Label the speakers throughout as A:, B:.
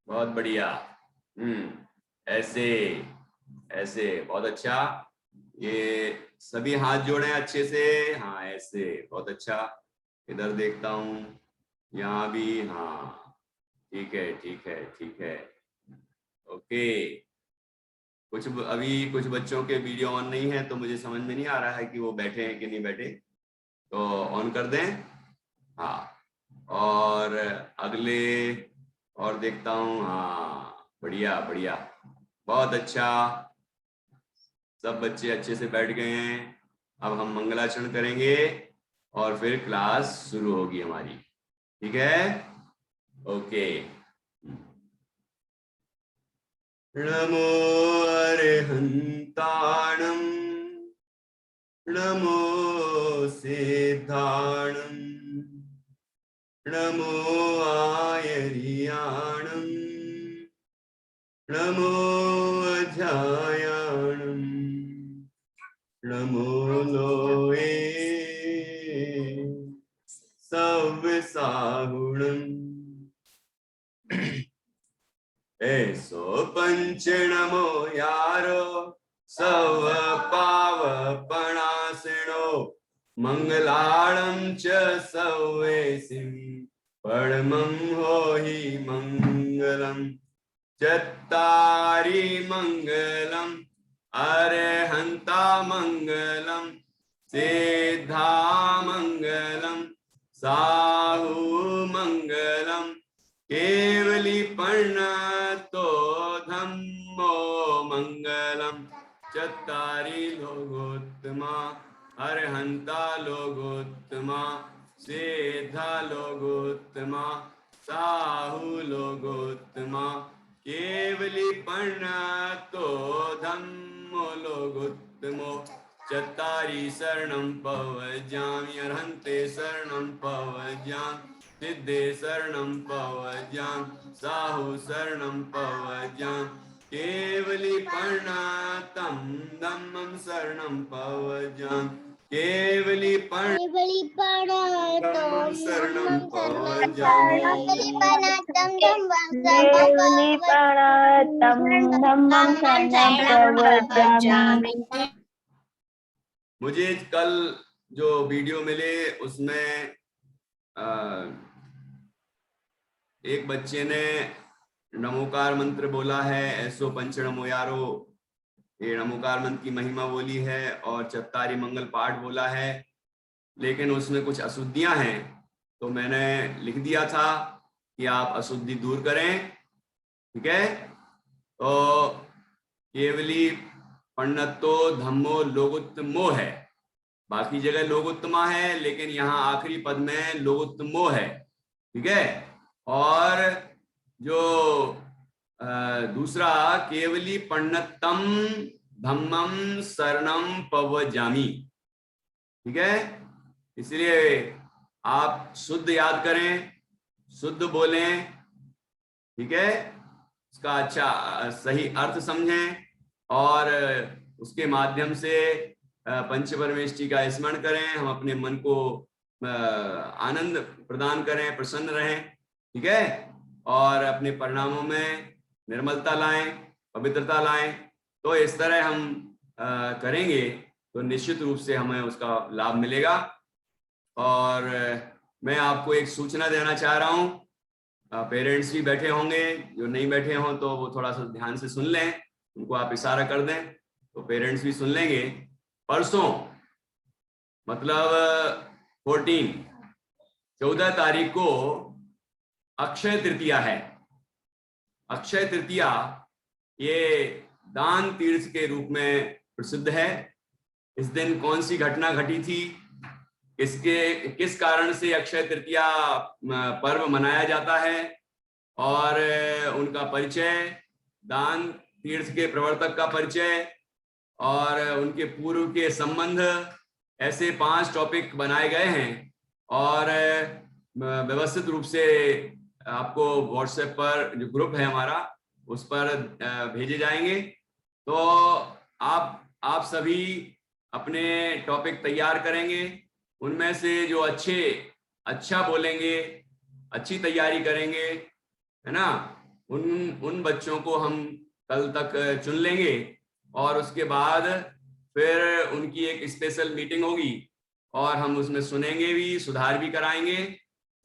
A: बहुत बढ़िया। ऐसे ऐसे बहुत अच्छा। ये सभी हाथ जोड़े अच्छे से। हाँ ऐसे बहुत अच्छा। इधर देखता हूँ, यहाँ भी। हाँ ठीक है ठीक है ठीक है। ओके। अभी कुछ बच्चों के वीडियो ऑन नहीं है तो मुझे समझ में नहीं आ रहा है कि वो बैठे हैं कि नहीं बैठे, तो ऑन कर दें। हाँ। और अगले और देखता हूँ। हाँ बढ़िया बढ़िया, बहुत अच्छा। सब बच्चे अच्छे से बैठ गए हैं। अब हम मंगलाचरण करेंगे और फिर क्लास शुरू होगी हमारी। ठीक है। ओके। नमो अरहंताणं, नमो सिद्धाणं, नमो आयर्याणं, नमो अध्यायाणं, नमो लोए सव्यसाहुणम्। ऐसो पंच नमो यारो सव पाव पणासिनो मंगलाणं च सवेसिं परमं होहि मंगलम्। चत्तारि मंगलम् अरहन्ता मंगलम् सिद्धा मंगलम् साहु मंगलम् केवली पर्णतो धम्मो मंगलम्। चत्तारि लोगोत्तमा अरहन्ता लोगोत्तमा सिद्धा लोगोत्तमा साहु लोगोत्तमा केवली पर्णतो धम्मो लोगोत्तमो। चत्तारि शरणं पवज्यामि अरहन्ते शरणं पवज्यामि सिद्धे शरणं पवज्यामि साहु शरणं पवज्यामि केवली पर्णतं धम्मं शरणं पवज्यामि केवली धम्मं शरणं पवज्यामि।
B: केवलीपणातं धम्मं शरणं प्रव्रजामि।
A: मुझे कल जो वीडियो मिले उसमें एक बच्चे ने नमोकार मंत्र बोला है, ऐसो पंच नमो यारो, ये नमोकार मंत्र की महिमा बोली है, और चत्तारी मंगल पाठ बोला है, लेकिन उसमें कुछ अशुद्धियां हैं। तो मैंने लिख दिया था कि आप अशुद्धि दूर करें। ठीक है। तो केवली पंडितो धम्मो लोगोत्तमो है, बाकी जगह लोगोत्तमा है, लेकिन यहाँ आखिरी पद में लोगोत्तमो है। ठीक है। और जो दूसरा केवली पंडितम धम्मम शरणम पवजामी। ठीक है। इसलिए आप शुद्ध याद करें, शुद्ध बोलें। ठीक है। उसका अच्छा सही अर्थ समझें और उसके माध्यम से पंच परमेष्टि का स्मरण करें। हम अपने मन को आनंद प्रदान करें, प्रसन्न रहें। ठीक है। और अपने परिणामों में निर्मलता लाएं, पवित्रता लाएं। तो इस तरह हम करेंगे तो निश्चित रूप से हमें उसका लाभ मिलेगा। और मैं आपको एक सूचना देना चाह रहा हूं। पेरेंट्स भी बैठे होंगे, जो नहीं बैठे हों तो वो थोड़ा सा ध्यान से सुन लें, उनको आप इशारा कर दें तो पेरेंट्स भी सुन लेंगे। परसों मतलब 14 तारीख को अक्षय तृतीया है। अक्षय तृतीया ये दान तीर्थ के रूप में प्रसिद्ध है। इस दिन कौन सी घटना घटी थी, किस कारण से अक्षय तृतीया पर्व मनाया जाता है, और उनका परिचय, दान तीर्थ के प्रवर्तक का परिचय और उनके पूर्व के संबंध, ऐसे 5 टॉपिक बनाए गए हैं और व्यवस्थित रूप से आपको व्हाट्सएप पर जो ग्रुप है हमारा उस पर भेजे जाएंगे। तो आप सभी अपने टॉपिक तैयार करेंगे, उनमें से जो अच्छा बोलेंगे, अच्छी तैयारी करेंगे, है ना, उन बच्चों को हम कल तक चुन लेंगे और उसके बाद फिर उनकी एक स्पेशल मीटिंग होगी और हम उसमें सुनेंगे भी, सुधार भी कराएंगे।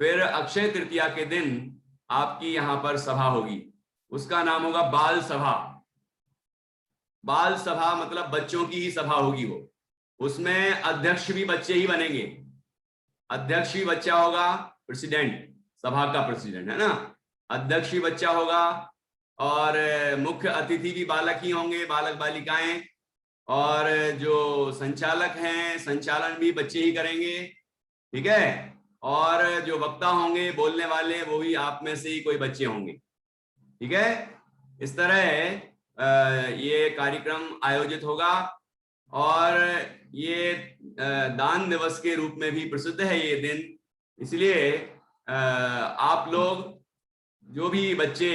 A: फिर अक्षय तृतीया के दिन आपकी यहाँ पर सभा होगी, उसका नाम होगा बाल सभा। बाल सभा मतलब बच्चों की ही सभा होगी वो, उसमें अध्यक्ष भी बच्चे ही बनेंगे, अध्यक्ष भी बच्चा होगा, प्रेसिडेंट, सभा का प्रेसिडेंट है ना, अध्यक्ष भी बच्चा होगा और मुख्य अतिथि भी बालक ही होंगे, बालक बालिकाएं, और जो संचालक हैं संचालन भी बच्चे ही करेंगे, ठीक है। और जो वक्ता होंगे, बोलने वाले, वो भी आप में से ही कोई बच्चे होंगे, ठीक है। इस तरह ये कार्यक्रम आयोजित होगा और ये दान दिवस के रूप में भी प्रसिद्ध है ये दिन। इसलिए आप लोग जो भी बच्चे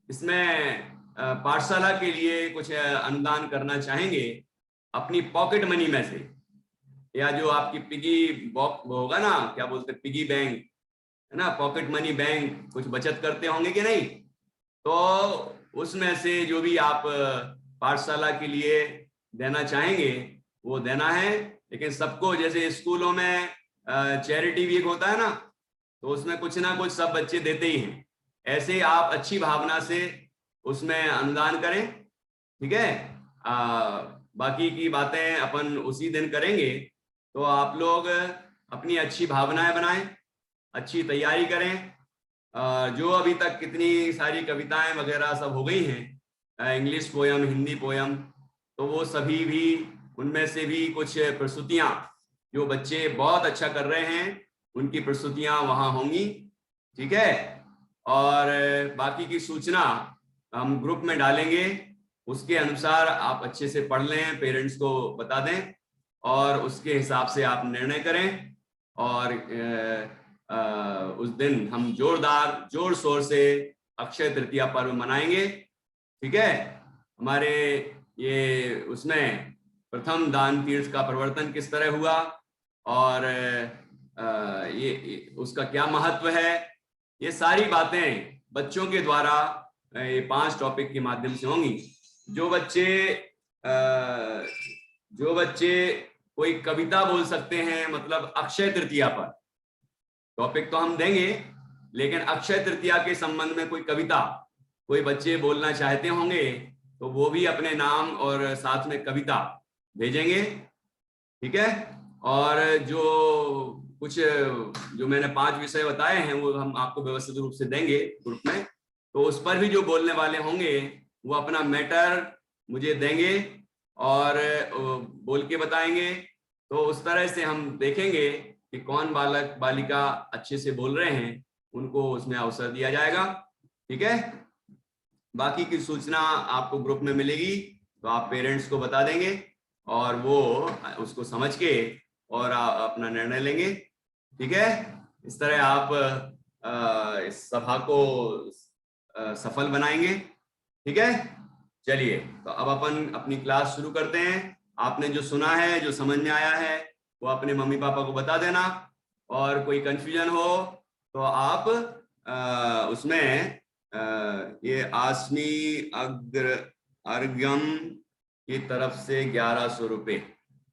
A: इसमें पाठशाला के लिए कुछ अनुदान करना चाहेंगे, अपनी पॉकेट मनी में से, या जो आपकी पिगी बॉक्स होगा ना, क्या बोलते हैं, पिगी बैंक है ना, पॉकेट मनी बैंक, कुछ बचत करते होंगे कि नहीं, तो उसमें से जो भी आप पाठशाला के लिए देना चाहेंगे वो देना है। लेकिन सबको, जैसे स्कूलों में चैरिटी वीक होता है ना, तो उसमें कुछ ना कुछ सब बच्चे देते ही हैं, ऐसे आप अच्छी भावना से उसमें अनुदान करें, ठीक है। बाकी की बातें अपन उसी दिन करेंगे। तो आप लोग अपनी अच्छी भावनाएं बनाएं, अच्छी तैयारी करें। जो अभी तक कितनी सारी कविताएं वगैरह सब हो गई हैं, इंग्लिश पोयम, हिंदी पोयम, तो वो सभी भी, उनमें से भी कुछ प्रस्तुतियां जो बच्चे बहुत अच्छा कर रहे हैं उनकी प्रस्तुतियां वहां होंगी, ठीक है। और बाकी की सूचना हम ग्रुप में डालेंगे, उसके अनुसार आप अच्छे से पढ़ लें, पेरेंट्स को बता दें और उसके हिसाब से आप निर्णय करें। और उस दिन हम जोर शोर से अक्षय तृतीया पर्व मनाएंगे, ठीक है। हमारे ये उसमें प्रथम दान तीर्थ का प्रवर्तन किस तरह हुआ और ये उसका क्या महत्व है, ये सारी बातें बच्चों के द्वारा ये 5 टॉपिक के माध्यम से होंगी। जो बच्चे कोई कविता बोल सकते हैं, मतलब अक्षय तृतीया पर, टॉपिक तो हम देंगे, लेकिन अक्षय तृतीया के संबंध में कोई कविता कोई बच्चे बोलना चाहते होंगे तो वो भी अपने नाम और साथ में कविता भेजेंगे, ठीक है। और जो मैंने 5 विषय बताए हैं वो हम आपको व्यवस्थित रूप से देंगे ग्रुप में, तो उस पर भी जो बोलने वाले होंगे वो अपना मैटर मुझे देंगे और बोल के बताएंगे। तो उस तरह से हम देखेंगे कि कौन बालक बालिका अच्छे से बोल रहे हैं, उनको उसमें अवसर दिया जाएगा, ठीक है। बाकी की सूचना आपको ग्रुप में मिलेगी, तो आप पेरेंट्स को बता देंगे और वो उसको समझ के और अपना निर्णय लेंगे, ठीक है। इस तरह आप इस सभा को सफल बनाएंगे, ठीक है। चलिए, तो अब अपन अपनी क्लास शुरू करते हैं। आपने जो सुना है, जो समझ में आया है, वो अपने मम्मी पापा को बता देना, और कोई कंफ्यूजन हो तो आप उसमें ये आसमी अर्गम की तरफ से 1100 रुपये,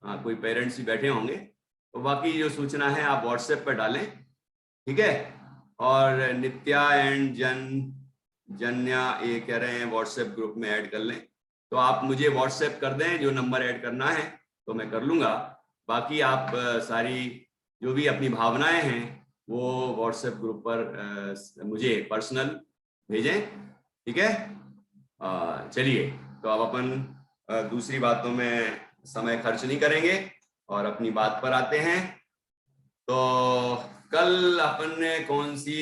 A: हाँ कोई पेरेंट्स भी बैठे होंगे, तो बाकी जो सूचना है आप व्हाट्सएप पर डालें, ठीक है। और नित्या एंड जन्या ये कह रहे हैं व्हाट्सएप ग्रुप में ऐड कर लें, तो आप मुझे व्हाट्सएप कर दें जो नंबर ऐड करना है, तो मैं कर लूँगा। बाकी आप सारी जो भी अपनी भावनाएं हैं वो व्हाट्सएप ग्रुप पर मुझे पर्सनल भेजें, ठीक है। चलिए, तो अब अपन दूसरी बातों में समय खर्च नहीं करेंगे और अपनी बात पर आते हैं। तो कल अपन ने कौन सी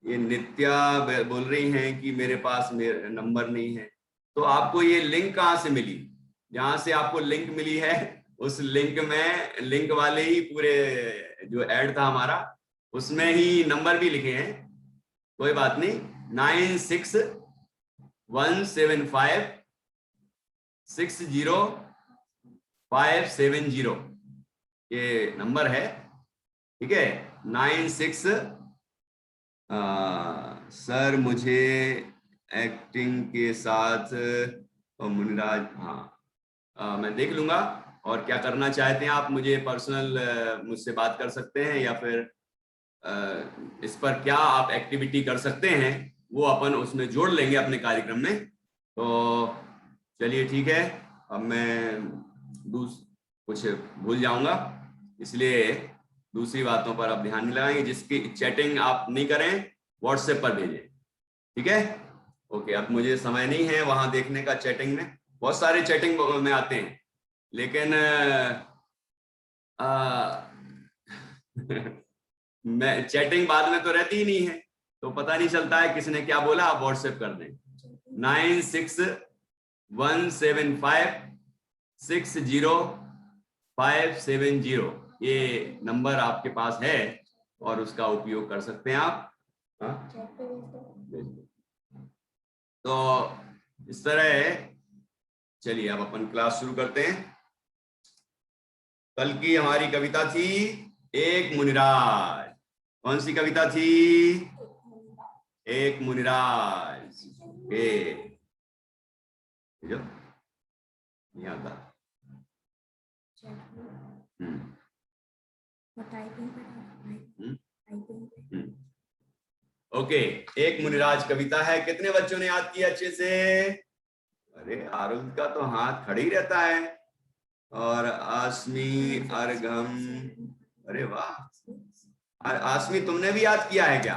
A: ये नित्या बोल रही हैं कि मेरे पास नंबर नहीं है, तो आपको ये लिंक कहाँ से मिली? जहां से आपको लिंक मिली है उस लिंक वाले ही पूरे जो ऐड था हमारा उसमें ही नंबर भी लिखे हैं, कोई बात नहीं। 961570 ये नंबर है, ठीक है। सर मुझे एक्टिंग के साथ मुनिराज, हाँ मैं देख लूंगा। और क्या करना चाहते हैं आप, मुझे पर्सनल मुझसे बात कर सकते हैं, या फिर इस पर क्या आप एक्टिविटी कर सकते हैं वो अपन उसमें जोड़ लेंगे अपने कार्यक्रम में। तो चलिए ठीक है, अब मैं कुछ भूल जाऊंगा, इसलिए दूसरी बातों पर आप ध्यान नहीं लगाएंगे। जिसकी चैटिंग आप नहीं करें व्हाट्सएप पर भेजें, ठीक है। ओके, अब मुझे समय नहीं है वहां देखने का, चैटिंग में बहुत सारे चैटिंग में आते हैं, लेकिन मैं चैटिंग बाद में तो रहती ही नहीं है, तो पता नहीं चलता है किसने क्या बोला। आप व्हाट्सएप कर दें 9617560570, ये नंबर आपके पास है और उसका उपयोग कर सकते हैं आप। तो इस तरह चलिए अब अपन क्लास शुरू करते हैं। कल की हमारी कविता थी एक मुनिराज। कौन सी कविता थी? एक मुनिराज। जो नहीं आता। ओके, एक मुनिराज कविता है। कितने बच्चों ने याद किया अच्छे से? अरे आरुल का तो हाथ खड़े ही रहता है, और आसमी, अर्घम, अरे वाह। आसमी तुमने भी याद किया है क्या?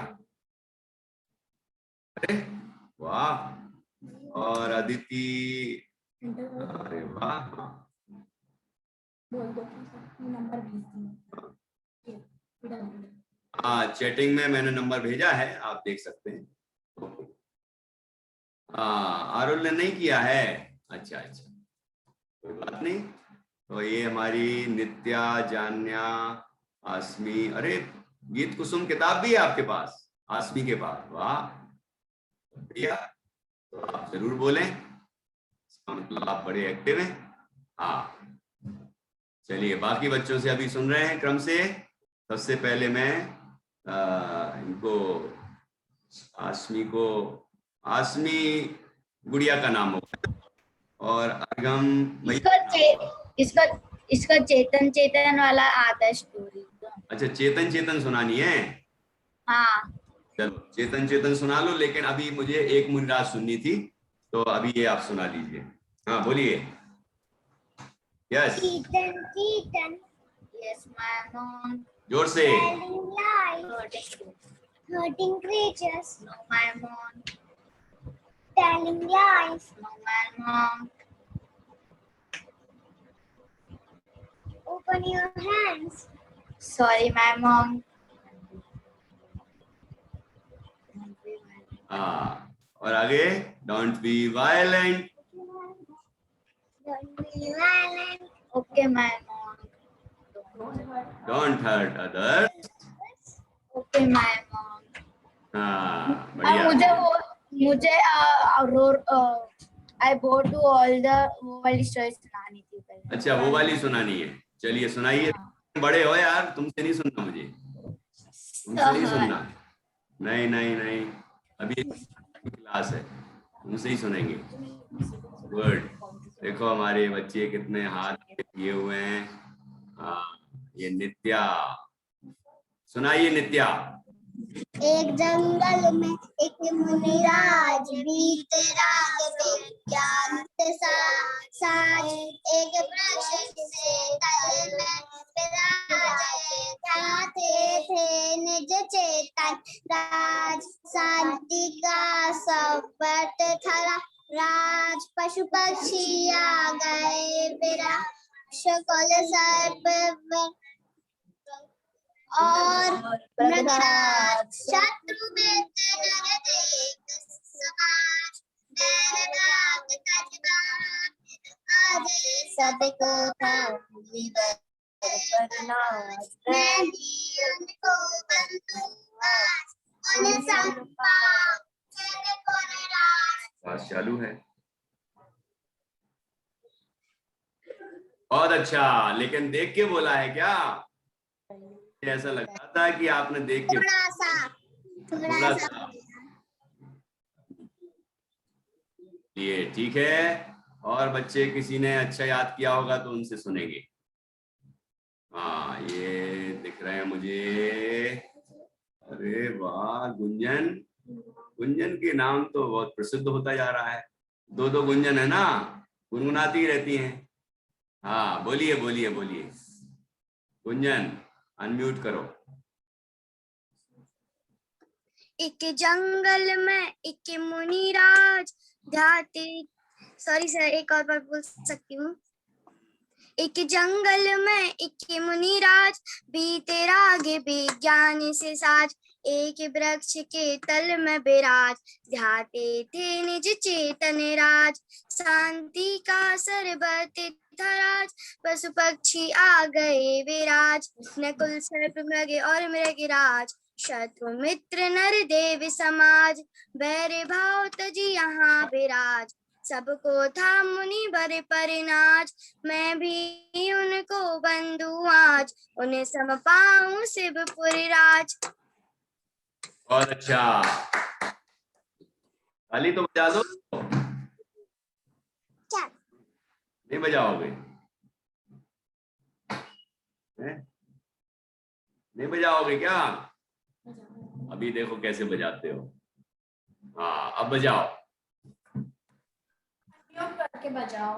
A: अरे वाह। और अदिति, अरे वाह। हाँ, चैटिंग में मैंने नंबर भेजा है, आप देख सकते हैं। आरुल ने नहीं किया है, अच्छा अच्छा, कोई बात नहीं। तो ये हमारी नित्या, जान्या, आसमी, अरे गीत कुसुम किताब भी है आपके पास, आसमी के पास, वाह भैया। तो आप जरूर बोलें, मतलब आप बड़े एक्टिव हैं। हाँ चलिए, बाकी बच्चों से अभी सुन रहे हैं क्रम से। सबसे पहले मैं इनको, आसमी गुड़िया का नाम होगा, और अर्घम
B: इसका चेतन चेतन वाला आता है स्टोरी।
A: अच्छा, चेतन चेतन सुनानी है।
B: हाँ
A: चलो चेतन चेतन सुना लो, लेकिन अभी मुझे एक मुनिराज सुननी थी, तो अभी ये आप सुना लीजिए। हाँ बोलिए। Yes,
B: Chetan Chetan, yes my mom,
A: जोर से।
B: hurting creatures, no my mom, telling lies, no my mom, open your hands, sorry my mom.
A: और आगे, don't be violent,
B: Don't be violent, okay my mom.
A: Don't hurt others,
B: okay my mom.
A: हाँ बढ़िया।
B: मुझे I go to all the वो वाली story सुनानी थी पहले।
A: अच्छा, वो वाली सुनानी है, चलिए सुनाइए। बड़े हो यार, तुमसे नहीं सुनना, मुझे तुमसे नहीं सुनना। नहीं नहीं नहीं, अभी क्लास है, तुमसे ही सुनेंगे। गुड। देखो हमारे बच्चे कितने हाथ किए हुए हैं। ये नित्या, सुनाइए नित्या।
B: एक जंगल में एक मुनिराज, बीते राग विज्ञान साज, एक वृक्ष से तल में विराजे, थे निज चेतन राज, शांति का सपट थरा राज, पशु पक्षी आ गए विराज, कल सर्प और मृगराज, शत्रु में नर देख समाज, बैर भाग तजबान, आज सबको मैं ही उनको बंधु आज, उन्हें संपाओ चले को निराश।
A: क्लास चालू है, बहुत अच्छा। लेकिन देख के बोला है क्या? ऐसा लग रहा था कि आपने देख के, थोड़ा सा ये ठीक है। और बच्चे किसी ने अच्छा याद किया होगा तो उनसे सुनेंगे। हाँ ये दिख रहे हैं मुझे। अरे वाह गुंजन, गुंजन के नाम तो बहुत प्रसिद्ध होता जा रहा है। दो दो गुंजन है ना, गुनगुनाती रहती हैं। हाँ बोलिए बोलिए बोलिए गुंजन, अनम्यूट करो।
B: एक जंगल में एक मुनिराज ध्याते, सॉरी सर एक और बार बोल सकती हूँ। एक जंगल में एक मुनिराज, बीते राग विज्ञान से साज, एक वृक्ष के तल में विराज, ध्याते थे निज चेतन राज, शांति का सरबत धराज, पशु पक्षी आ गए विराज, नकुल सर्प मृग और मृगराज, शत्रु मित्र नर देव समाज, बैर भाव तजी यहाँ विराज, सबको था मुनि बर पर नाज, मैं भी उनको बंधु आज, उन्हें सम पाऊं शिवपुर राज।
A: बहुत अच्छा, ताली तो बजा दो। नहीं बजाओगे? नहीं बजाओगे क्या? अभी देखो कैसे बजाते हो। हाँ अब बजाओ,
C: करके बजाओ।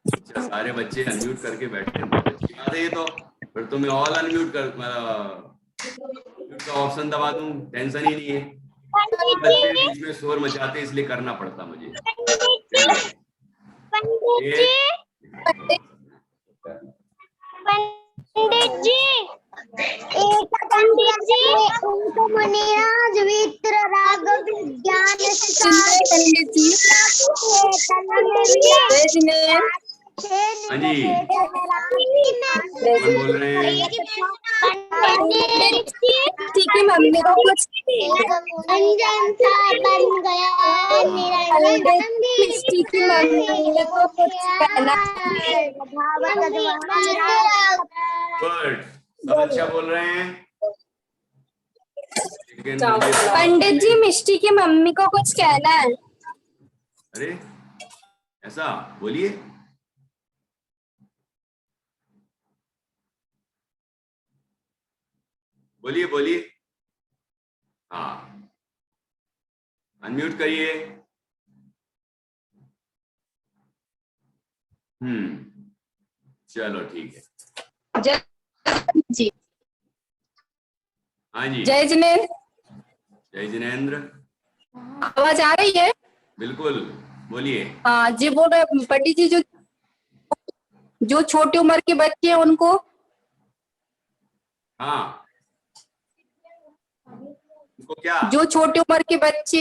A: अच्छा सारे बच्चे अनम्यूट करके बैठे हैं, बहुत अच्छी बात है ये तो। फिर तुम्हें ऑल अनम्यूट कर का ऑप्शन दबा दूं, टेंशन ही नहीं है। बच्चे बीच में शोर मचाते इसलिए करना पड़ता मुझे।
B: पंडित जी, एक पंडित जी, उनको मुनिराज वित्र राग विज्ञान
C: पंडित जी
A: हाँ जी कौन बोल रहे हैं?
C: ठीक है मम्मी को कुछ
B: अंजन सा बन गया निरंजन
C: मिष्टी की मम्मी को कुछ कहना।
A: गुड, सब अच्छा बोल रहे हैं। लेकिन
C: पंडित जी मिष्टी की मम्मी को कुछ कहना है।
A: अरे ऐसा बोलिए। बोलिए बोलिए, हाँ अनम्यूट करिए। चलो ठीक है।
C: जय जी,
A: हाँ जी
C: जय जिनेन्द्र।
A: जय जिनेन्द्र,
C: आवाज आ रही है?
A: बिल्कुल बोलिए।
C: हाँ जी बोल रहे पंडित जी, जो छोटी उम्र के बच्चे हैं उनको,
A: हाँ उनको क्या?
C: जो छोटी उम्र के बच्चे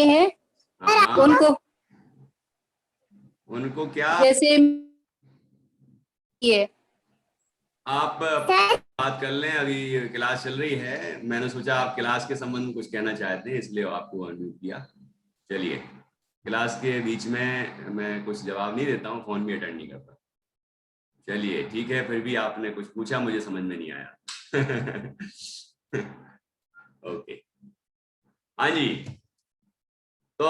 C: हैं
A: हाँ,
C: उनको
A: उनको क्या?
C: जैसे ये
A: आप बात कर लें, अभी क्लास चल रही है। मैंने सोचा आप क्लास के संबंध में कुछ कहना चाहते हैं इसलिए आपको अनम्यूट किया। चलिए, क्लास के बीच में मैं कुछ जवाब नहीं देता हूँ, फोन भी अटेंड नहीं करता। चलिए ठीक है, फिर भी आपने कुछ पूछा, मुझे समझ में नहीं आया। ओके हाँ जी, तो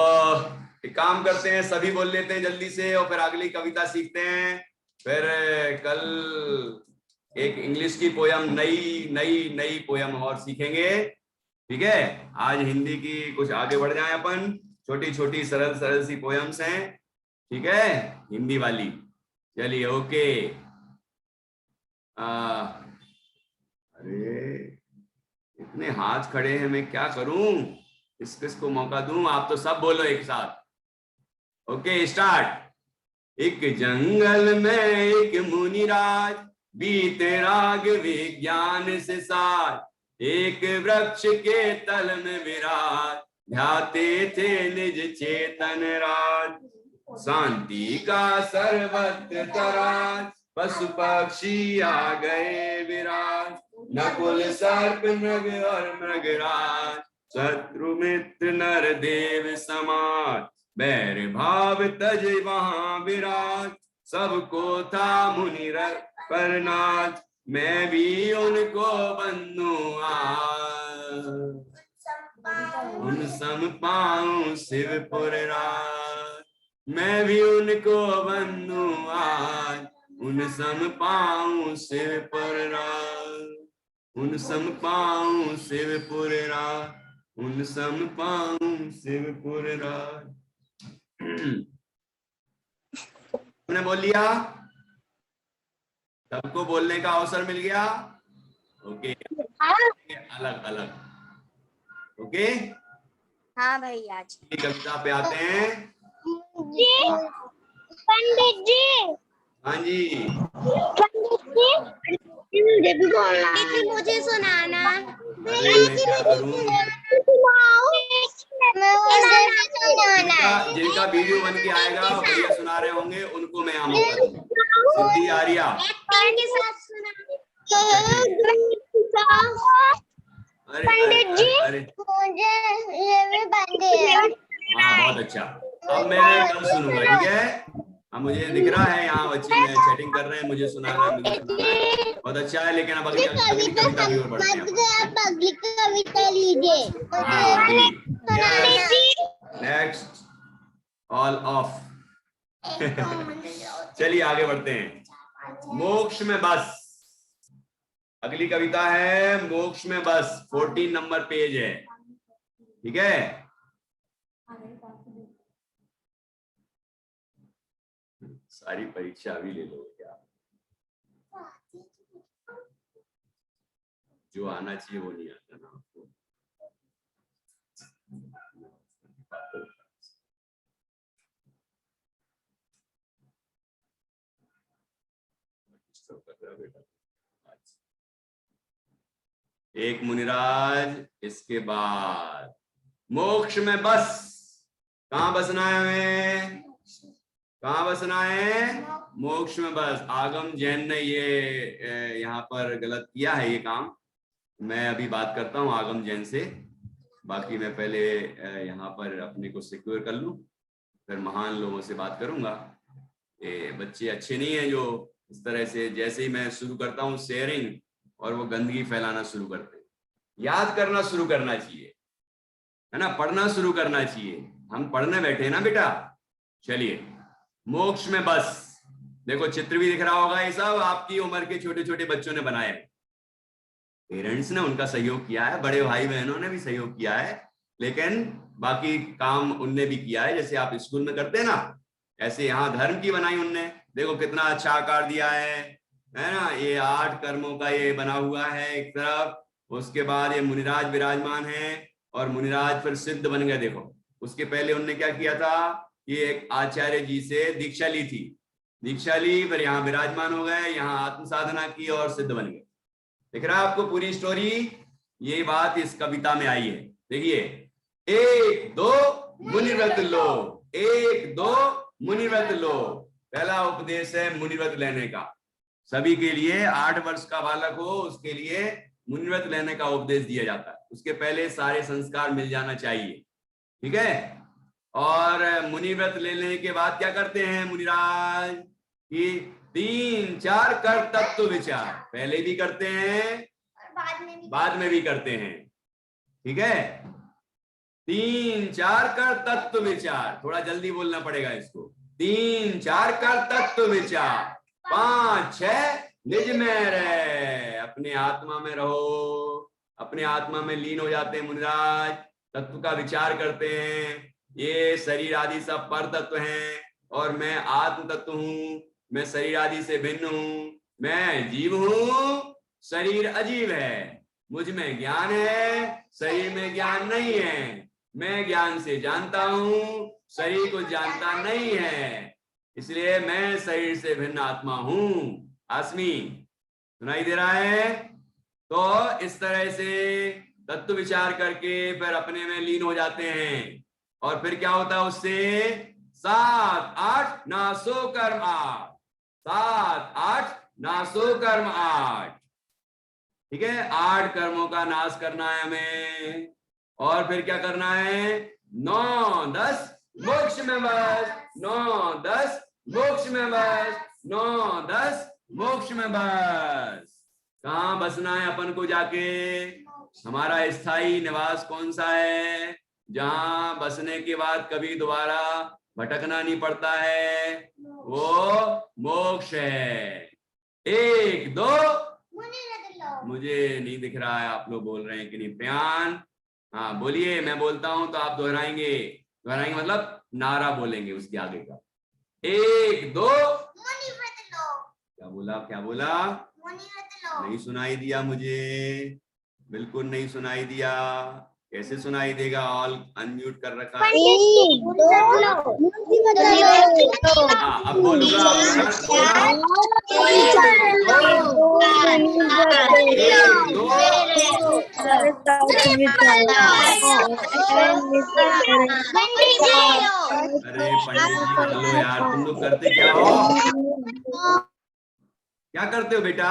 A: एक काम करते हैं, सभी बोल लेते हैं जल्दी से और फिर अगली कविता सीखते हैं। फिर कल एक इंग्लिश की पोयम, नई नई नई पोयम और सीखेंगे। ठीक है, आज हिंदी की कुछ आगे बढ़ जाएं अपन। छोटी छोटी सरल सरल सी पोयम्स हैं, ठीक है, हिंदी वाली। चलिए ओके। अरे इतने हाथ खड़े हैं, मैं क्या करूं, किस किस को मौका दूं? आप तो सब बोलो एक साथ। Okay start. एक जंगल में एक मुनिराज, बीते राग विज्ञान से साज, एक वृक्ष के तल में विराज, ध्याते थे निज चेतन राज, शांति का सर्वत्र तराज, पशु पक्षी आ गए विराज, नकुल सर्प मृग और मृगराज, शत्रु मित्र नर देव समाज, बैर भाव तज वहां विराज, सबको था मुनि पर नाज, मैं भी उनको बंधुआ, उन सम पाऊं शिवपुर राज। मैं भी उनको बंधुआ, उन सम पाऊं शिवपुर राज, उन सम पाऊं शिवपुर राज, उन सम पाऊं शिवपुर राज। तुमने बोल लिया, सबको बोलने का अवसर मिल गया। ओके, अलग अलग। ओके,
B: हाँ भाई आज
A: कविता पे आते हैं।
B: पंडित जी,
A: हाँ जी,
B: मुझे सुनाना।
A: अरे मैं क्या करूं, जिनका वीडियो बन के आएगा बढ़िया सुना रहे होंगे उनको मैं यहाँ मौका दूंगा। सिद्धि आर्या
B: के साथ सुना।
A: अरे
B: पंडित जी,
A: अरे
B: मुझे ये भी बंदे हैं।
A: हाँ बहुत अच्छा, अब मैं कल सुनूंगा, ठीक है। अब मुझे दिख रहा है यहाँ बच्चे में चैटिंग कर रहे हैं, मुझे सुना रहे हैं, मुझे सुना रहे हैं, बहुत अच्छा है। लेकिन अब अगली कविता की ओर बढ़ते हैं।
B: आप अगली कविता लीजिए।
A: Next all of. चलिए आगे बढ़ते हैं। मोक्ष में बस, अगली कविता है मोक्ष में बस, 14 नंबर पेज है, ठीक है। सारी परीक्षा अभी ले लो क्या, जो आना चाहिए वो नहीं आता ना आपको। एक मुनिराज, इसके बाद मोक्ष में बस। कहां बसना है हमें, कहां बसना है, मोक्ष में बस। आगम जैन ने ये यहाँ पर गलत किया है ये काम। मैं अभी बात करता हूँ आगम जैन से, बाकी मैं पहले यहाँ पर अपने को सिक्योर कर लूं, फिर महान लोगों से बात करूंगा। ये बच्चे अच्छे नहीं है जो इस तरह से, जैसे ही मैं शुरू करता हूँ शेयरिंग और वो गंदगी फैलाना शुरू करते हैं। याद करना शुरू करना चाहिए, है ना, पढ़ना शुरू करना चाहिए। हम पढ़ने बैठे ना बेटा। चलिए, मोक्ष में बस। देखो चित्र भी दिख रहा होगा, ये सब आपकी उम्र के छोटे छोटे बच्चों ने बनाए, पेरेंट्स ने उनका सहयोग किया है, बड़े भाई बहनों ने भी सहयोग किया है, लेकिन बाकी काम उनने भी किया है। जैसे आप स्कूल में करते हैं ना, ऐसे यहाँ धर्म की बनाई उनने। देखो कितना अच्छा आकार दिया है ना। ये 8 कर्मों का ये बना हुआ है एक तरफ, उसके बाद ये मुनिराज विराजमान है और मुनिराज फिर सिद्ध बन गए। देखो उसके पहले उनने क्या किया था, ये एक आचार्य जी से दीक्षा ली थी, दीक्षा ली, फिर यहाँ विराजमान हो गए, यहाँ आत्म साधना की और सिद्ध बन गए। दिख रहा है आपको पूरी स्टोरी, ये बात इस कविता में आई है। देखिए, 1 2 मुनिव्रत लो, 1 2 मुनिव्रत लो। पहला उपदेश है मुनिव्रत लेने का। सभी के लिए 8 वर्ष का बालक हो उसके लिए मुनिव्रत लेने का उपदेश दिया जाता है। उसके पहले सारे संस्कार मिल जाना चाहिए, ठीक है। और मुनिव्रत लेने के बाद क्या करते हैं मुनिराज कि 3 4 कर तत्व विचार, पहले भी करते हैं बाद में भी करते हैं, ठीक है। 3 4 कर तत्व विचार, थोड़ा जल्दी बोलना पड़ेगा इसको। 3 4 कर तत्व विचार, 5 6 निज में रहे, अपने आत्मा में रहो, अपने आत्मा में लीन हो जाते हैं मुनिराज, तत्व का विचार करते हैं। ये शरीर आदि सब पर तत्व हैं और मैं आत्म तत्व हूं, मैं शरीर आदि से भिन्न हूं, मैं जीव हूं, शरीर अजीव है, मुझ में ज्ञान है, शरीर में ज्ञान नहीं है, मैं ज्ञान से जानता हूं, शरीर को जानता नहीं है, इसलिए मैं शरीर से भिन्न आत्मा हूं, अस्मि। सुनाई दे रहा है। तो इस तरह से तत्व विचार करके फिर अपने में लीन हो जाते हैं और फिर क्या होता है उससे 7 8 नासो कर्म 8, 7 8 नासो कर्म 8, ठीक है। 8 कर्मों का नाश करना है हमें और फिर क्या करना है 9 10 मोक्ष में बस, 9 10 मोक्ष में बस, 9 10 मोक्ष में बस। कहाँ बसना है अपन को जाके? हमारा स्थायी निवास कौन सा है, जहां बसने के बाद कभी दोबारा भटकना नहीं पड़ता है? वो मोक्ष है। एक दो, मुझे नहीं दिख रहा है आप लोग बोल रहे हैं कि नहीं। प्यान, हाँ बोलिए, मैं बोलता हूं तो आप दोहराएंगे। दोहराएंगे मतलब नारा बोलेंगे उसके आगे का। एक दो, क्या बोला, क्या बोला? नहीं सुनाई दिया मुझे, बिल्कुल नहीं सुनाई दिया। कैसे सुनाई देगा? ऑल अनम्यूट कर रखा है। हाँ अब बोलूंगा, अरे पंडित जी कर लो यार, तुम लोग करते क्या हो? क्या करते हो बेटा?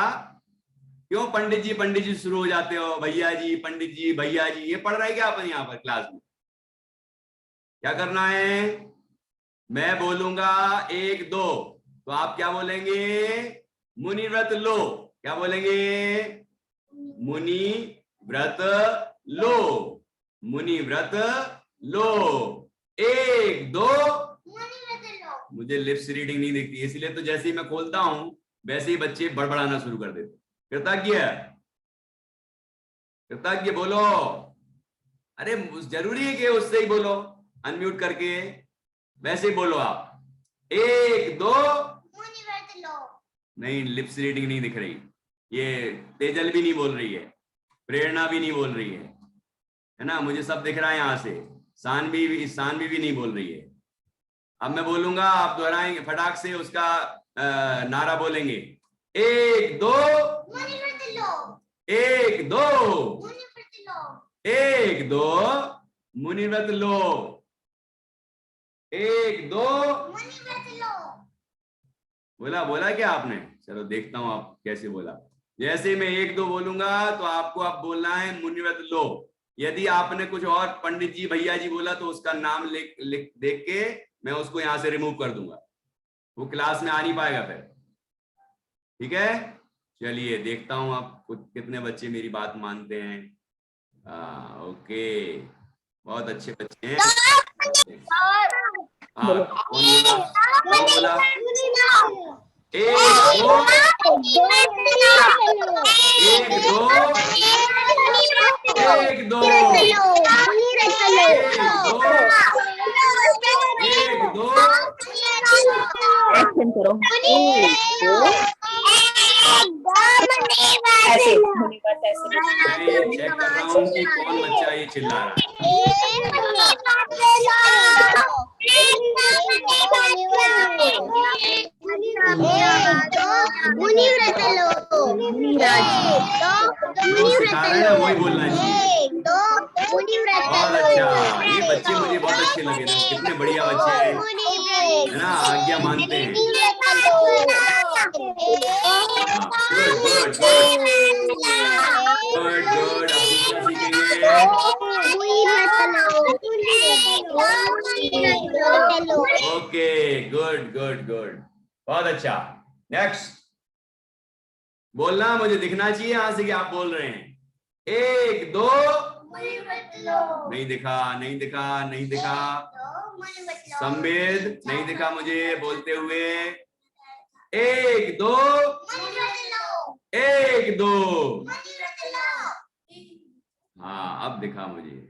A: क्यों पंडित जी शुरू हो जाते हो? भैया जी, पंडित जी, भैया जी, ये पढ़ रहा है क्या अपन यहाँ पर क्लास में? क्या करना है? मैं बोलूंगा एक दो तो आप क्या बोलेंगे? मुनि व्रत लो। क्या बोलेंगे? मुनि व्रत लो, मुनि व्रत लो। एक दो, मुझे लिप्स रीडिंग नहीं दिखती, इसलिए तो जैसे ही मैं खोलता हूं वैसे ही बच्चे बड़बड़ाना शुरू कर देते। कृतज्ञ, कृतज्ञ बोलो। अरे जरूरी है कि उससे ही बोलो, अनम्यूट करके, वैसे ही बोलो आप। एक दो, नहीं लिप्स रीडिंग नहीं दिख रही। ये तेजल भी नहीं बोल रही है, प्रेरणा भी नहीं बोल रही है ना? मुझे सब दिख रहा है यहाँ से। सानवी भी नहीं बोल रही है। अब मैं बोलूंगा, आप दोहराएंगे, फटाक से उसका नारा बोलेंगे। एक दो, एक दो, एक दो, मुनि व्रत लो। एक दो, बोला, बोला क्या आपने? चलो देखता हूं आप कैसे बोला। जैसे मैं एक दो बोलूंगा तो आपको अब बोलना है मुनि व्रत लो। यदि आपने कुछ और पंडित जी, भैया जी बोला तो उसका नाम लिख देख के मैं उसको यहां से रिमूव कर दूंगा, वो क्लास में आ नहीं पाएगा फिर। ठीक है, चलिए देखता हूं आप कितने बच्चे मेरी बात मानते हैं। ओके, बहुत अच्छे बच्चे हैं। हाँ कौन बोला, कौन बोला? एक दो, एक दो, एक दो, एक दो,
C: एक्शन करो। ऐसे मुनि व्रत ऐसे।
A: मैं चेक कर रहा हूँ कि कौन बच्चा ये चिल्ला रहा है। जो सिखा रहे हैं ना वही बोलना चाहिए। बहुत अच्छा, ये बच्चे मुझे बहुत अच्छे लगे थे, कितने बढ़िया बच्चे हैं, है ना? आज्ञा मानते हैं। Good good good good good. अब दूसरा सीखेंगे। ओके, गुड गुड गुड, बहुत अच्छा। नेक्स्ट बोलना, मुझे दिखना चाहिए यहां से कि आप बोल रहे हैं। एक दो, नहीं दिखा, नहीं दिखा, नहीं दिखा। संवेद, नहीं दिखा मुझे बोलते हुए। एक दो, एक दो, हाँ अब दिखा मुझे।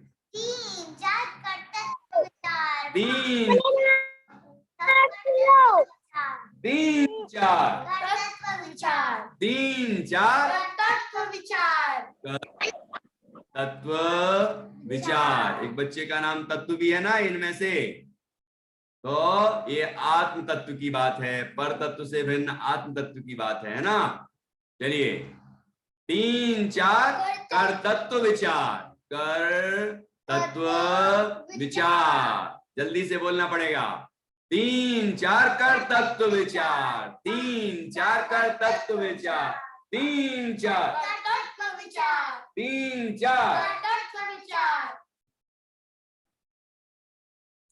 A: तीन, तीन चार, तीन चार तत्व विचार। एक बच्चे का नाम तत्व भी है ना इनमें से, तो ये आत्म तत्व की बात है, पर तत्व से भिन्न आत्म तत्व की बात है ना? चलिए, तीन चार कर तत्व विचार, कर तत्व विचार, जल्दी से बोलना पड़ेगा। तीन चार कर तत्व विचार, तीन चार कर तत्व विचार, तीन चार, तीन चार।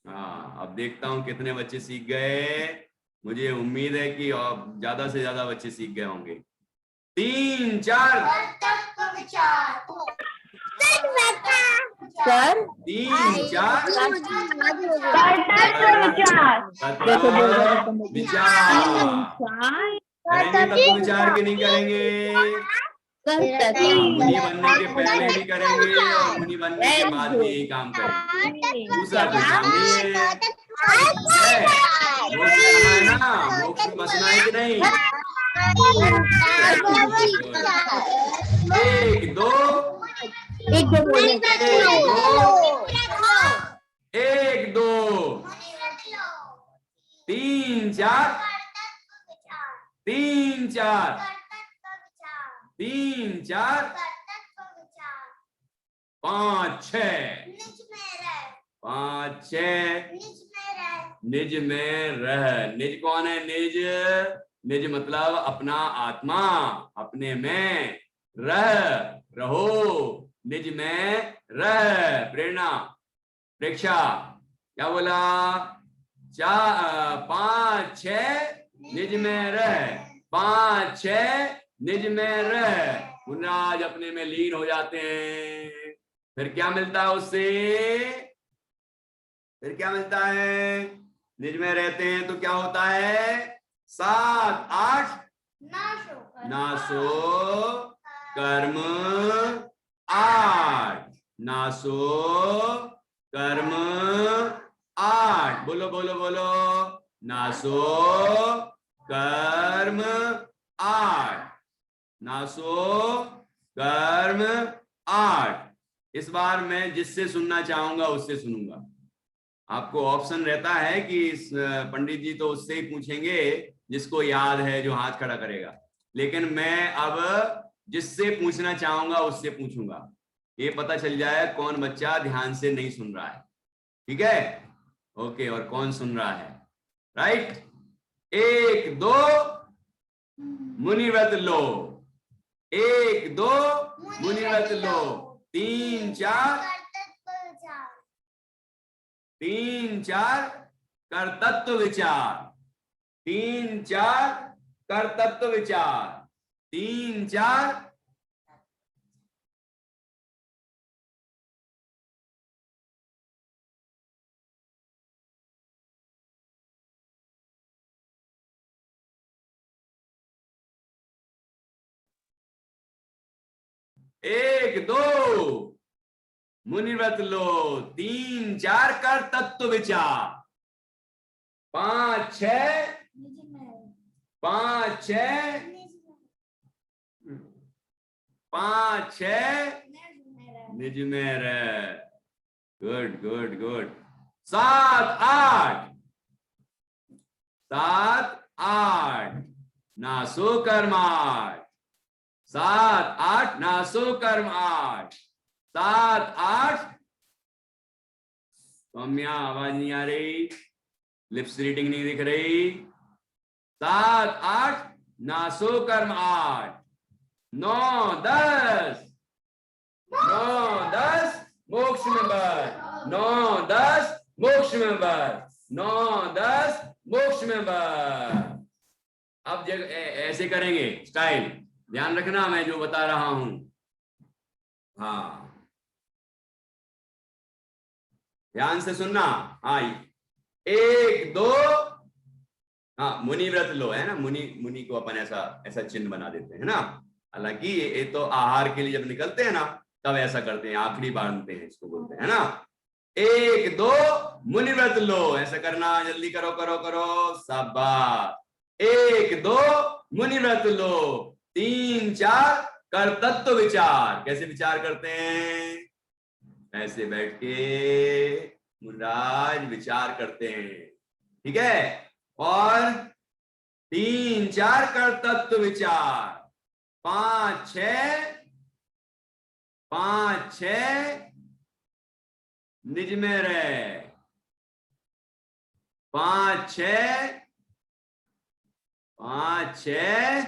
A: हाँ अब देखता हूं कितने बच्चे सीख गए। मुझे उम्मीद है कि ज्यादा से ज्यादा बच्चे सीख गए होंगे। 3 4
C: सर
A: 3 4
C: देखो बोल रहे हैं
A: तत्व विचार। करेंगे तत्व विचार के नहीं करेंगे? मुनि बनने के पहले भी करेंगे और मुनि बनने के बाद भी यही काम करेंगे। दूसरा कोई काम नहीं है। मोक्ष करना है ना, मोक्ष में बसना है कि नहीं? 1 2
C: एक दो बोले
A: 1 2 3 4 3 4 3 4 5 6 5 6 निज में रह। निज कौन है? निज, निज मतलब अपना आत्मा, अपने में रहो, निज में रह। प्रेरणा, प्रेक्षा क्या बोला? 5 6 निज में रह, 5 6 निज में रह। मुनिराज अपने में लीन हो जाते हैं। फिर क्या मिलता है उससे? फिर क्या मिलता है? निज में रहते हैं तो क्या होता है? 7 8 नासो कर्म 8, नासो कर्म 8। बोलो बोलो बोलो, नासो कर्म 8, नासो कर्म 8। इस बार मैं जिससे सुनना चाहूंगा उससे सुनूंगा। आपको ऑप्शन रहता है कि पंडित जी तो उससे ही पूछेंगे जिसको याद है, जो हाथ खड़ा करेगा, लेकिन मैं अब जिससे पूछना चाहूंगा उससे पूछूंगा। ये पता चल जाए कौन बच्चा ध्यान से नहीं सुन रहा है। ठीक है? ओके, और कौन सुन रहा है? राइट। 1 2 मुनिव्रत लो, 1 2 मुनिव्रत लो। 3 4 3 4 कर्तत्व विचार, 3 4 कर्तत्व विचार, 3 4 1 2 मुनिव्रत लो, 3 4 कर तत्व विचार, 5 6 5 6 5 6 निज में रह। Good good good. 7 8 7 8 नासो कर्म 8, 7 8 नासो कर्म 8, 7 8 सौम्या आवाज नहीं आ रही, लिप्स रीडिंग नहीं दिख रही। 7 8 नासो कर्म 8, 9 10 9 10 मोक्ष में बढ़, 9 10 मोक्ष में बढ़, 9 10 मोक्ष में बढ़। अब ऐसे करेंगे स्टाइल, ध्यान रखना मैं जो बता रहा हूं। हाँ, ध्यान से सुनना। हाँ, 1 2 हाँ, मुनि व्रत लो है ना, मुनि मुनि को अपन ऐसा ऐसा चिन्ह बना देते हैं ना। हालांकि ये तो आहार के लिए जब निकलते हैं ना तब ऐसा करते हैं, आखिरी बांधते हैं, इसको बोलते हैं ना। 1 2 मुनि व्रत लो, ऐसा करना, जल्दी करो करो करो, शाबाश। 1 2 मुनि व्रत लो, 3 4 कर तत्व विचार। कैसे विचार करते हैं? ऐसे बैठ के मुनिराज विचार करते हैं। ठीक है? और 3 4 कर तत्व विचार, 5 6 निज में रहे, 5 6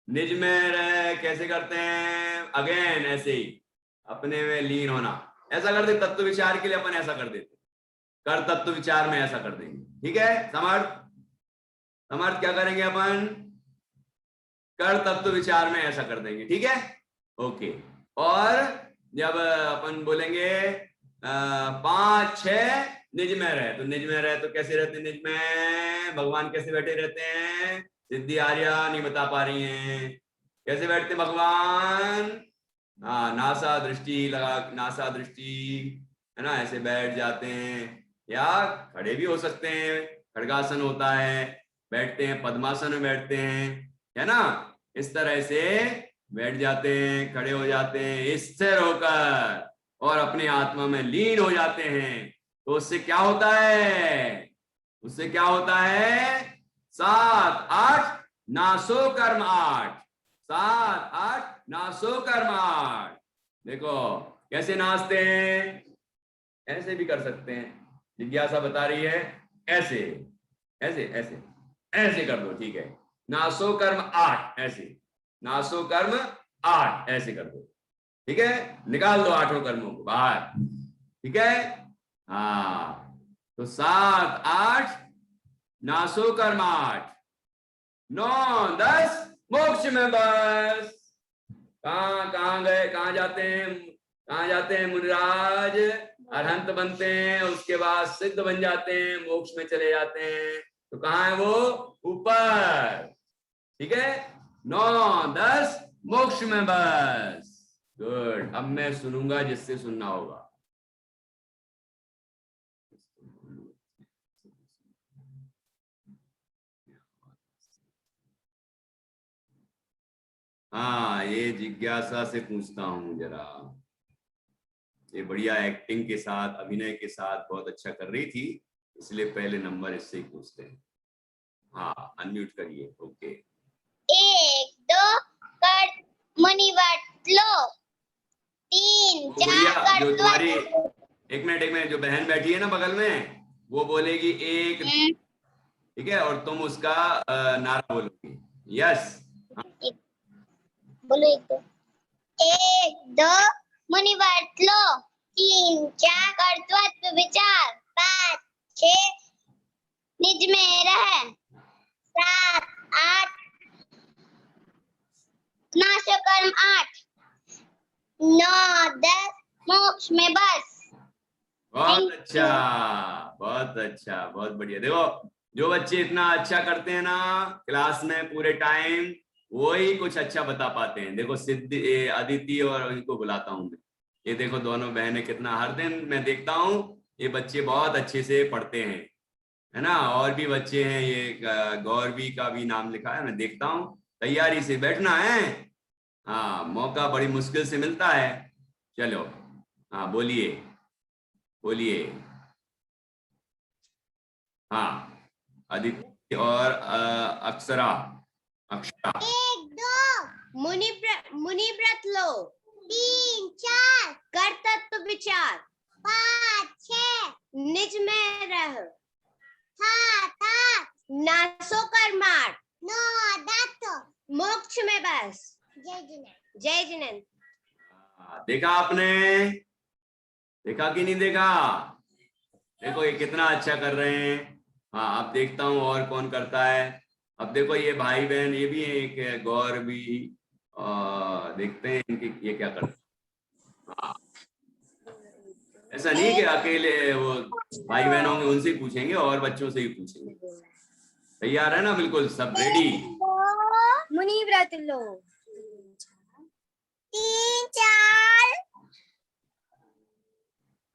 A: निज में रहे। कैसे करते हैं? अगेन ऐसे ही अपने में लीन होना। ऐसा कर दे, तत्व विचार के लिए अपन ऐसा कर देते, कर तत्व विचार में ऐसा कर देंगे। ठीक है? समर्थ समर्थ क्या करेंगे अपन? कर तत्व विचार में ऐसा कर देंगे, ठीक है। ओके, और जब अपन बोलेंगे 5 6 निज में रहे, तो निज में रहे तो कैसे रहते हैं निज में, भगवान कैसे बैठे रहते हैं, सिद्धि आर्या नहीं बता पा रही हैं, कैसे बैठते हैं भगवान, हाँ नासा दृष्टि लगा, नासा दृष्टि है ना, ऐसे बैठ जाते हैं, या खड़े भी हो सकते हैं, खड़गासन होता है, बैठते हैं पद्मासन में बैठते हैं, है ना, इस तरह से बैठ जाते हैं, खड़े हो जाते हैं स्थिर होकर और अपने आत्मा में लीन हो जाते हैं। तो उससे क्या होता है, उससे क्या होता है, 7 8 नासो कर्म 8, 7 8 नासो कर्म 8। देखो कैसे नाचते हैं, ऐसे भी कर सकते हैं, जिज्ञासा बता रही है ऐसे ऐसे ऐसे ऐसे कर दो, ठीक है, नासो कर्म 8 ऐसे, नासो कर्म 8 ऐसे कर दो, ठीक है, निकाल दो 8 कर्मों को बाहर, ठीक है। हाँ तो 7 8 नासो कर्म 8, 9 10 मोक्ष में बस। कहाँ गए, कहाँ जाते हैं, कहाँ जाते हैं मुनिराज, अरहंत बनते हैं, उसके बाद सिद्ध बन जाते हैं, मोक्ष में चले जाते हैं। तो कहाँ है वो, ऊपर, ठीक है, 9 10 मोक्ष में बस। गुड, अब मैं सुनूंगा जिससे सुनना होगा। हाँ ये जिज्ञासा से पूछता हूँ जरा, ये बढ़िया एक्टिंग के साथ, अभिनय के साथ बहुत अच्छा कर रही थी, इसलिए पहले नंबर इससे ही पूछते हैं। हाँ अनम्यूट करिए, ओके।
B: 1 2 कर मणिवट लो, 3 4 कर
A: जो तुम्हारी, एक मिनट, जो बहन बैठी है ना बगल में, वो बोलेगी 1, ठीक है, और तुम उसका नारा बोलोगी, यस।
B: बोलो 1 2 मणिवट लो, 3 4 कर्तव्य विचार, 5 6 निज में रह, 7 8 नाश कर्म 8, 9 10 मोक्ष में बस।
A: बहुत अच्छा, बहुत अच्छा, बहुत बढ़िया। देखो जो बच्चे इतना अच्छा करते हैं ना क्लास में पूरे टाइम, वो ही कुछ अच्छा बता पाते हैं। देखो सिद्धि, अदिति और इनको बुलाता हूँ मैं, ये देखो दोनों बहनें कितना, हर दिन मैं देखता हूँ ये बच्चे बहुत अच्छे से पढ़ते हैं, है ना, और भी बच्चे हैं, ये गौरवी का भी नाम लिखा है, मैं देखता हूँ, तैयारी से बैठना है, हाँ मौका बड़ी मुश्किल से मिलता है। चलो हाँ बोलिए बोलिए, हाँ अदिति और अक्षरा, अक्षरा।
B: 1 2 मुनि व्रत लो, 3 4 कर्तव्य विचार, 5 6 निज में रह, 7 8 नासो कर्म 8, 9 10 मोक्ष में बस। जय जिनेंद्र, जय जिनेंद्र।
A: देखा आपने, देखा कि नहीं देखा, देखो ये कितना अच्छा कर रहे हैं। हाँ अब देखता हूँ और कौन करता है। अब देखो ये भाई बहन, ये भी एक गौर भी, देखते हैं इनकी ये क्या करते हैं। हाँ ऐसा नहीं कि अकेले वो भाई बहन होंगे उनसे ही पूछेंगे, और बच्चों से ही पूछेंगे। तैयार है ना, बिल्कुल सब रेडी।
B: मुनि व्रत लो, 3 4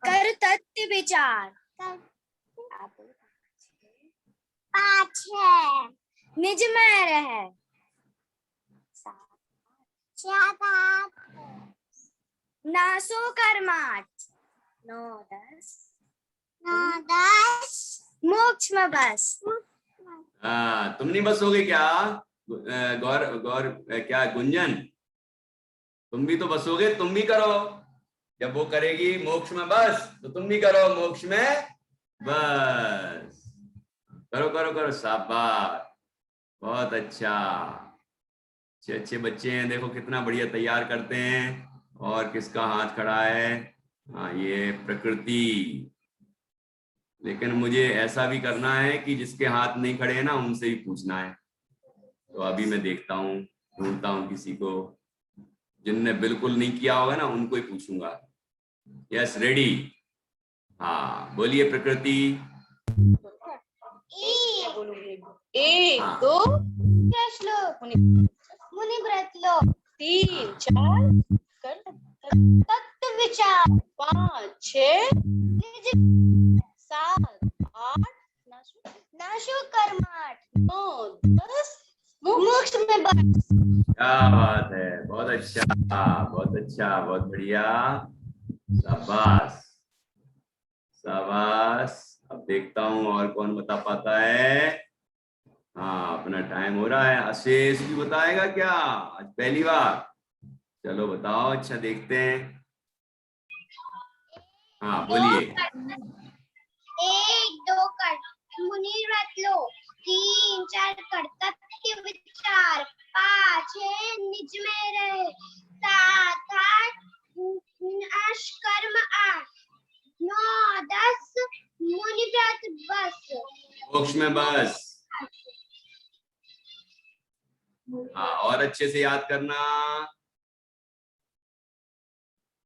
B: कर्तव्य विचार, 5 6 निज में रह, 7 8 नासो कर्म 8, 9 10 मोक्ष में बस।
A: हाँ तुम नहीं बसोगे क्या, गौर गौर क्या गुंजन, तुम भी तो बसोगे, तुम भी करो, जब वो करेगी मोक्ष में बस तो तुम भी करो मोक्ष में बस, करो करो करो, शाबाश, बहुत अच्छा, अच्छे अच्छे बच्चे हैं, देखो कितना बढ़िया तैयार करते हैं। और किसका हाथ खड़ा है, हाँ ये प्रकृति, लेकिन मुझे ऐसा भी करना है कि जिसके हाथ नहीं खड़े हैं ना उनसे ही पूछना है। तो अभी मैं देखता हूँ ढूंढता हूँ किसी को, जिनने बिल्कुल नहीं किया होगा ना उनको ही पूछूंगा। Yes, ready. हाँ बोलिए प्रकृति।
D: एक
A: हाँ।
D: दो
B: श्लोक
D: मुनि
B: मुनि व्रत लो
D: 3 4
B: तत्व विचार
D: 5 6
B: निज
D: 7 8
B: नाशो कर्माट
D: 9 10
B: मोक्ष में बस।
A: क्या बात है, बहुत अच्छा, बहुत अच्छा, बहुत बढ़िया, शाबाश शाबाश। अब देखता हूँ और कौन बता पाता है। हाँ अपना टाइम हो रहा है। अशेष भी बताएगा क्या आज पहली बार? चलो बताओ, अच्छा देखते हैं। हाँ बोलिए।
B: 1 2 कर मुनि व्रत लो 3 4 कर्तव्य विचार 5 6 निज में रहे 7 8 कर्म 8 9 10 मुनि व्रत बस।
A: मोक्ष में बस। हाँ और अच्छे से याद करना।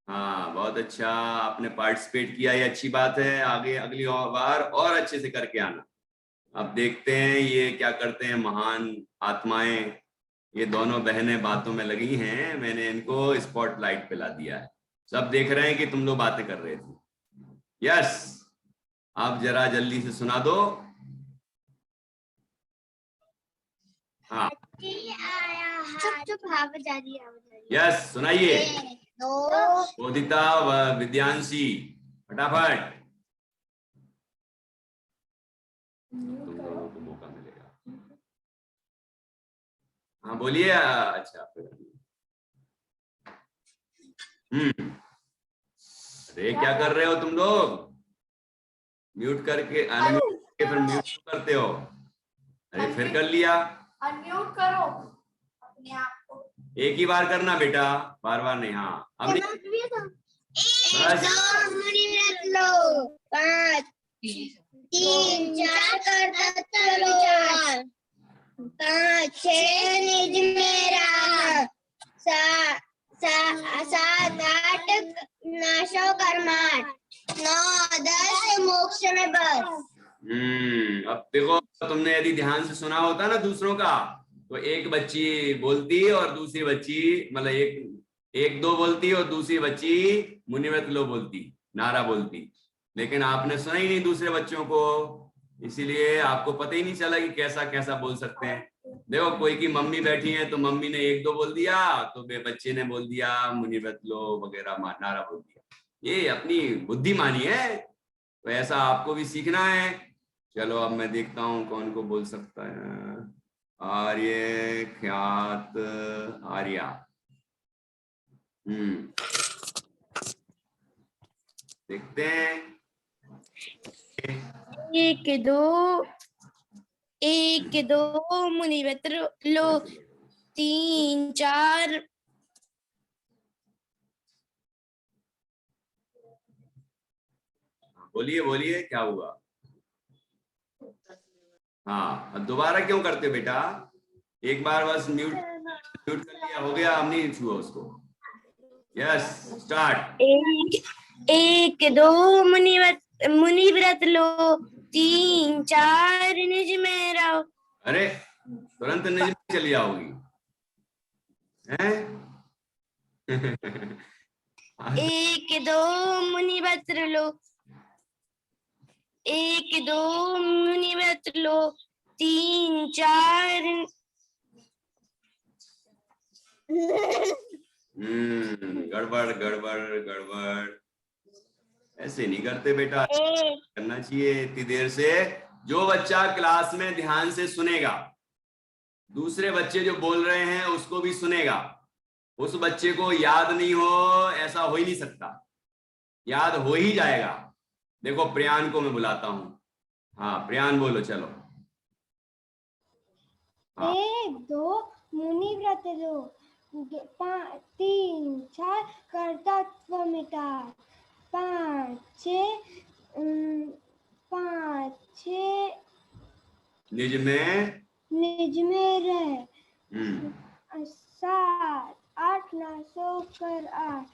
A: हाँ बहुत अच्छा, आपने पार्टिसिपेट किया, ये अच्छी बात है। आगे अगली बार और अच्छे से करके आना। अब देखते हैं ये क्या करते हैं महान आत्माएं। ये दोनों बहनें बातों में लगी हैं, मैंने इनको स्पॉटलाइट पिला दिया है। सब देख रहे हैं कि तुम लोग बातें कर रहे थे। यस, आप जरा जल्दी से सुना दो। हाँ
B: चुप चुप आवाजारी
A: यस सुनाइए।
B: 2
A: बोधिता व विद्यांशी, फटाफट तुम दोनों को मौका मिलेगा। हाँ बोलिए। अच्छा अरे क्या कर रहे हो तुम लोग? म्यूट करके अनम्यूट करके फिर म्यूट क्यों करते हो? अरे फिर कर लिया।
B: अनम्यूट करो अपने आप को।
A: एक ही बार करना बेटा, बार बार नहीं। हाँ अब नहीं। बस।
B: मुनि व्रत लो 5 3 4 कर्तव्य विचार 5 6 निज मेरा 7 8 नाशो कर्माट 9 10 मोक्ष में बस।
A: अब देखो, तुमने यदि ध्यान से सुना होता ना दूसरों का, तो एक बच्ची बोलती और दूसरी बच्ची, मतलब एक दो बोलती और दूसरी बच्ची मुनिव्रत लो बोलती, नारा बोलती। लेकिन आपने सुना ही नहीं दूसरे बच्चों को, इसीलिए आपको पता ही नहीं चला कि कैसा कैसा बोल सकते हैं। देखो कोई की मम्मी बैठी है तो मम्मी ने एक दो बोल दिया, तो बच्चे ने बोल दिया मुनिव्रत लो वगैरह, नारा बोल दिया। ये अपनी बुद्धिमानी है, तो ऐसा आपको भी सीखना है। चलो अब मैं देखता हूँ कौन को बोल सकता है। आर्य ख्यात आर्या। देखते हैं।
B: 1 2 मुनि व्रत लो 3 4
A: बोलिए बोलिए क्या हुआ? हाँ अब दोबारा क्यों करते बेटा? एक बार बस म्यूट कर लिया, हो गया, हम नहीं छुआ उसको। Yes start.
B: 1 2 मुनि व्रत लो 3 4 निज में रहो।
A: अरे तुरंत निज में चली जाओगी हैं?
B: 1 2 मुनि व्रत लो 1 2 मुनि व्रत लो 3 4
A: गड़बड़ गड़बड़ गड़बड़, ऐसे नहीं करते बेटा, करना चाहिए इतनी देर से। जो बच्चा क्लास में ध्यान से सुनेगा, दूसरे बच्चे जो बोल रहे हैं उसको भी सुनेगा, उस बच्चे को याद नहीं हो ऐसा हो ही नहीं सकता, याद हो ही जाएगा। देखो प्रियान को मैं बुलाता हूँ। हाँ प्रियान बोलो चलो।
B: 1 2 मुनि व्रत लो 3 4 कर्तव्य मिटार 5 6
A: निज में
B: निज में रह 7 8 9 सो कर 8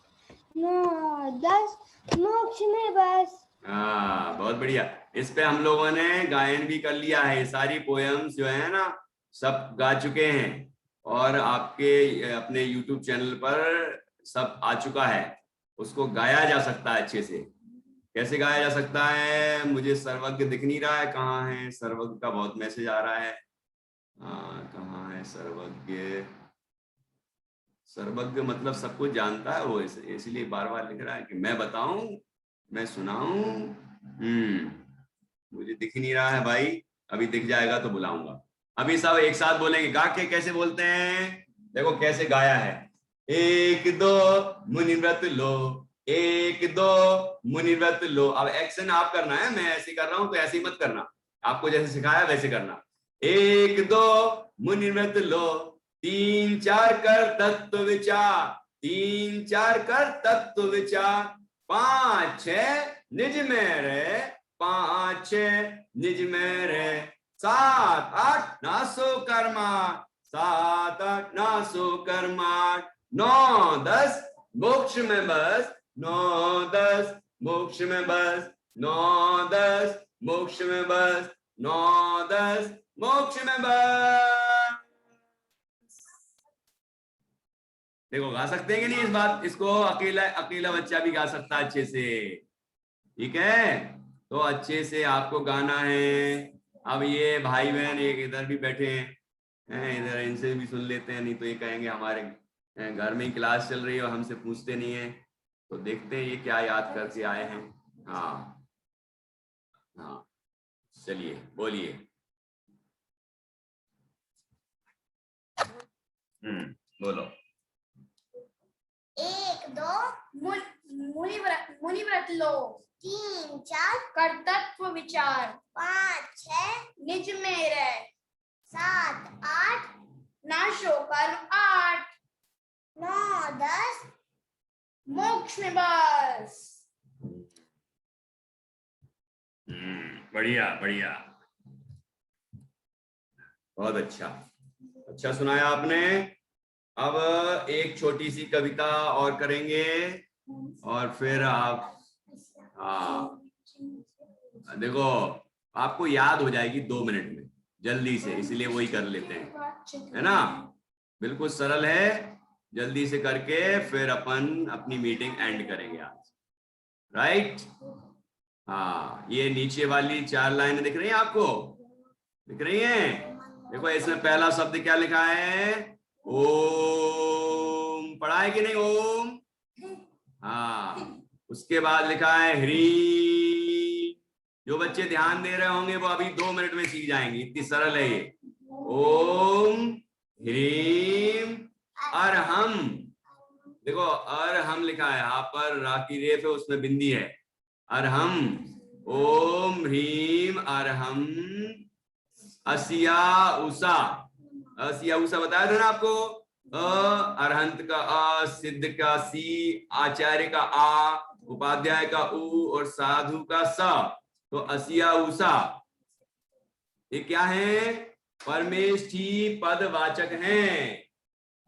B: 9 10 मोक्ष में बस।
A: हाँ, बहुत बढ़िया। इस पे हम लोगों ने गायन भी कर लिया है। सारी पोएम्स जो है ना सब गा चुके हैं और आपके अपने YouTube चैनल पर सब आ चुका है। उसको गाया जा सकता है अच्छे से। कैसे गाया जा सकता है? मुझे सर्वज्ञ दिख नहीं रहा है, कहाँ है सर्वज्ञ का? बहुत मैसेज आ रहा है। कहाँ है सर्वज्ञ? सर्वज्ञ मतलब सब कुछ जानता है वो, इसलिए बार बार लिख रहा है कि मैं बताऊं, मैं सुनाऊं। मुझे दिख नहीं रहा है भाई, अभी दिख जाएगा तो बुलाऊंगा। अभी सब एक साथ बोलेंगे। गा के कैसे बोलते हैं? देखो कैसे गाया है। 1 2 मुनि व्रत लो, 1 2 मुनि व्रत लो। अब एक्शन आप करना है, मैं ऐसे कर रहा हूं तो ऐसे ही मत करना, आपको जैसे सिखाया वैसे करना। 1 2 मुनि व्रत लो, 3 4 कर तत्व विचार, 3 4 कर तत्व विचार, 5 6 निज में रहे, 5 6 निज में रहे, 7 8 नासो कर्मा, 7 8 नासो कर्मा, 9 10 मोक्ष में बस, 9 10 मोक्ष में बस, 9 10 मोक्ष में बस, 9 10 मोक्ष में बस। देखो गा सकते हैं कि नहीं इस बात? इसको अकेला अकेला बच्चा भी गा सकता है अच्छे से। ठीक है, तो अच्छे से आपको गाना है। अब ये भाई बहन एक इधर भी बैठे हैं, इधर इनसे भी सुन लेते हैं, नहीं तो ये कहेंगे हमारे घर में ही क्लास चल रही है और हमसे पूछते नहीं है। तो देखते हैं ये क्या याद करके आए हैं। हाँ हाँ, चलिए बोलिए। बोलो।
B: 1 2 मुनि व्रत लो, 3 4 कर्तव्य विचार, 5 6 निज में रह, 7 8 नाशो कर्म, 8 9 10 मोक्ष में बस।
A: बढ़िया बढ़िया, बहुत अच्छा, अच्छा सुनाया आपने। अब एक छोटी सी कविता और करेंगे और फिर आप, हाँ देखो आपको याद हो जाएगी 2 मिनट में जल्दी से, इसलिए वही कर लेते हैं, है ना? बिल्कुल सरल है, जल्दी से करके फिर अपन अपनी मीटिंग एंड करेंगे आज, राइट? हाँ, ये नीचे वाली 4 लाइनें दिख रही हैं आपको? दिख रही हैं? देखो इसमें पहला शब्द क्या लिखा है? ओम। पढ़ा है कि नहीं ओम? हाँ, उसके बाद लिखा है ह्रीम। जो बच्चे ध्यान दे रहे होंगे वो अभी 2 मिनट में सीख जाएंगे, इतनी सरल है ये। ओम ह्रीम अरहम। देखो अरहम लिखा है, यहाँ पर रा की रेफ है, उसमें बिंदी है। अरहम, ओम ह्रीम अरहम असिया उषा। असिया उषा बताया था ना आपको? अरहंत का अ, सिद्ध का सी, आचार्य का आ, उपाध्याय का उ और साधु का स। तो असिया उषा ये क्या है? परमेष्ठी पदवाचक हैं।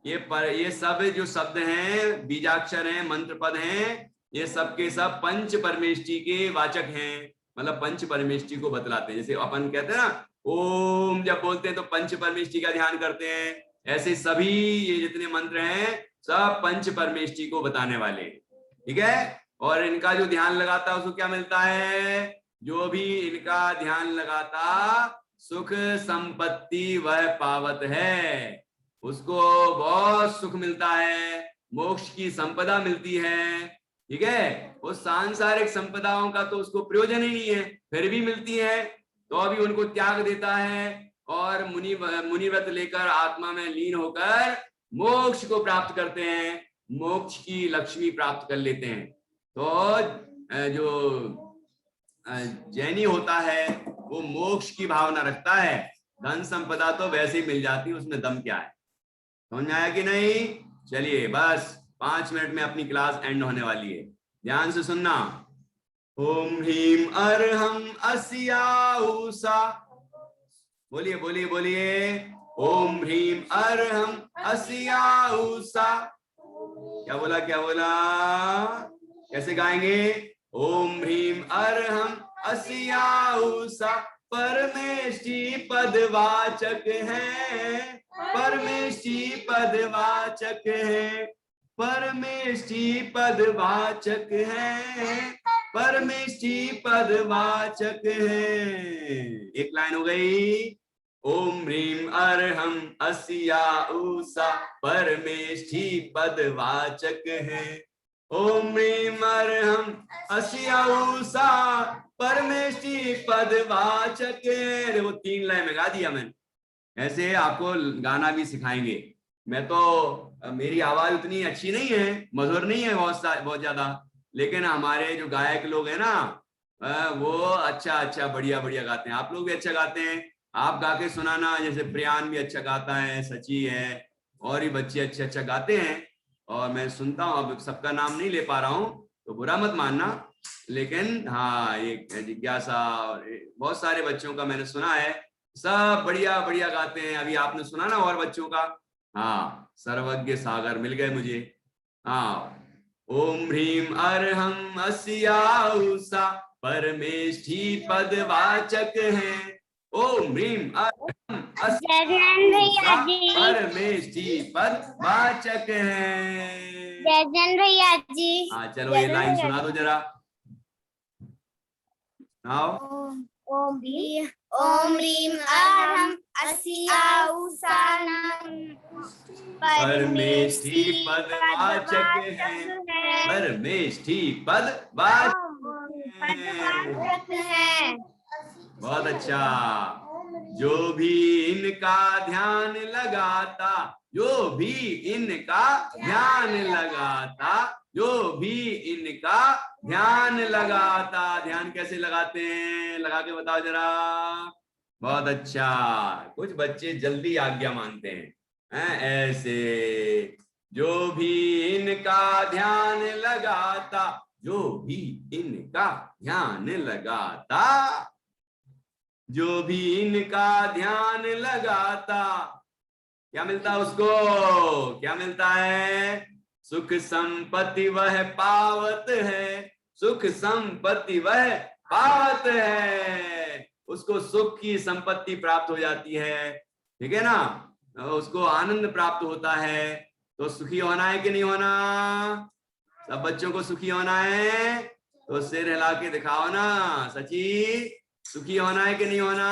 A: ये सब जो शब्द हैं, बीजाक्षर हैं, मंत्र पद हैं, ये सब के सब पंच परमेष्ठी के वाचक हैं, मतलब पंच परमेष्ठी को बतलाते हैं। जैसे अपन कहते हैं ना ओम, जब बोलते हैं तो पंच परमेष्ठी का ध्यान करते हैं, ऐसे सभी ये जितने मंत्र हैं सब पंच परमेष्ठी को बताने वाले, ठीक है? और इनका जो ध्यान लगाता है उसको क्या मिलता है? जो भी इनका ध्यान लगाता सुख संपत्ति वह पावत है, उसको बहुत सुख मिलता है, मोक्ष की संपदा मिलती है, ठीक है? वो सांसारिक संपदाओं का तो उसको प्रयोजन ही नहीं है, फिर भी मिलती है तो अभी उनको त्याग देता है और मुनि व्रत लेकर आत्मा में लीन होकर मोक्ष को प्राप्त करते हैं, मोक्ष की लक्ष्मी प्राप्त कर लेते हैं। तो जो जैनी होता है वो मोक्ष की भावना रखता है, धन संपदा तो वैसे ही मिल जाती है, उसमें दम क्या है? समझ में आया कि नहीं? चलिए बस 5 मिनट में अपनी क्लास एंड होने वाली है, ध्यान से सुनना। ओम ह्रीम अरहम असिया उषा, बोलिए बोलिए बोलिए। ओम ह्रीम अरहम अस्या उषा। क्या बोला, क्या बोला, कैसे गाएंगे? ओम ह्रीम अरहम अस्या उषा, परमेष्टि पदवाचक है, परमेष्टि पदवाचक है, परमेष्टि पदवाचक है, परमेष्टि पदवाचक है। एक लाइन हो गई। ओम ह्रीम अरहम अस्या उषा, परमेष्टि पदवाचक है। ओम ह्रीम अरहम अस्या उषा, परमेष्टि पदवाचक है। देखो 3 लाइन में गा दिया मैंने। ऐसे आपको गाना भी सिखाएंगे। मैं तो, मेरी आवाज उतनी अच्छी नहीं है, मधुर नहीं है बहुत ज्यादा, लेकिन हमारे जो गायक लोग हैं ना, वो अच्छा अच्छा बढ़िया बढ़िया गाते हैं। आप लोग भी अच्छा गाते हैं, आप गा के सुनाना। जैसे प्रियान भी अच्छा गाता है, सची है, और भी बच्चे अच्छे अच्छा गाते हैं, और मैं सुनता हूँ। अब सबका नाम नहीं ले पा रहा हूँ तो बुरा मत मानना, लेकिन हाँ, ये जिज्ञासा और बहुत सारे बच्चों का मैंने सुना है, सब बढ़िया बढ़िया गाते हैं। अभी आपने सुना ना और बच्चों का, हाँ, सर्वज्ञ सागर मिल गए मुझे। हाँ, ओम ह्रीम अरहम अस्या उषा, परमेष्टि पदवाचक है। ओम ह्रीम अरहम अस्या उषा, परमेष्टि पदवाचक है।
B: जयजन भैया जी।
A: हाँ चलो, ये लाइन सुना दो जरा। आओ।
B: ओम ह्रीम अरहम अस्या उषा,
A: परमेष्टि पदवाचक है, परमेष्टि पदवाचक है। बहुत अच्छा। जो भी इनका ध्यान लगाता, जो भी इनका ध्यान लगाता, जो भी इनका ध्यान लगाता। ध्यान कैसे लगाते हैं, लगा के बताओ जरा। बहुत अच्छा। कुछ बच्चे जल्दी आज्ञा मानते हैं, ऐसे। जो भी इनका ध्यान लगाता, जो भी इनका ध्यान लगाता, जो भी इनका ध्यान लगाता, क्या मिलता उसको? क्या मिलता है? सुख संपत्ति वह पावत है, सुख संपत्ति वह पावत है। उसको सुख की संपत्ति प्राप्त हो जाती है, ठीक है ना, उसको आनंद प्राप्त होता है। तो सुखी होना है कि नहीं होना? सब बच्चों को सुखी होना है, तो सिर हिला के दिखाओ ना। सची, सुखी होना है कि नहीं होना?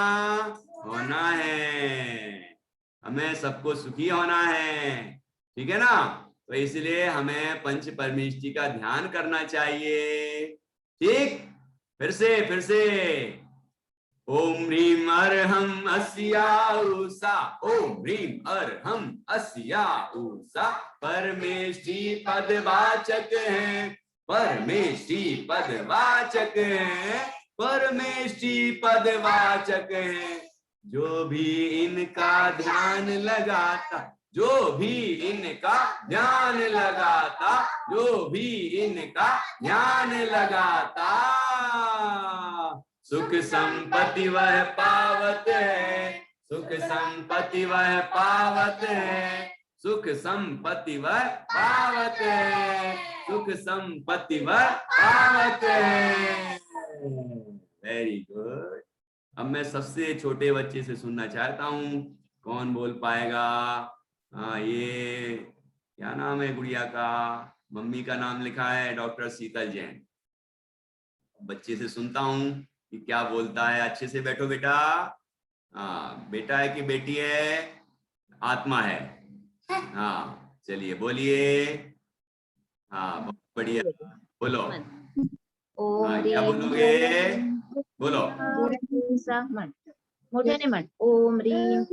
A: होना है, हमें सबको सुखी होना है, ठीक है ना। तो इसलिए हमें पंच परमेष्टि का ध्यान करना चाहिए। ठीक, फिर से। ओम ह्रीम अरहम अस्या उषा, ओम ह्रीम अरहम अस्या उषा, परमेष्टि पदवाचक है, परमेष्टि पदवाचक है, परमेष्टि पदवाचक है। जो भी इनका ध्यान लगाता, जो भी इनका ध्यान लगाता, जो भी इनका ध्यान लगाता, सुख संपत्ति वह पावत है, सुख संपत्ति वह पावत है, सुख संपत्ति वह पावत है, सुख संपत्ति वह पावत है। Very good. अब मैं सबसे छोटे बच्चे से सुनना चाहता हूँ, कौन बोल पाएगा? हाँ, ये क्या नाम है गुड़िया का? मम्मी का नाम लिखा है डॉक्टर शीतल जैन। बच्चे से सुनता हूँ कि क्या बोलता है। अच्छे से बैठो बेटा। हाँ, बेटा है कि बेटी है? आत्मा है। हाँ, चलिए बोलिए। हाँ, बहुत बढ़िया, बोलो। हाँ, क्या बोलोगे? बोलो।
E: मोठ्याने म्हण. ओम ह्रीम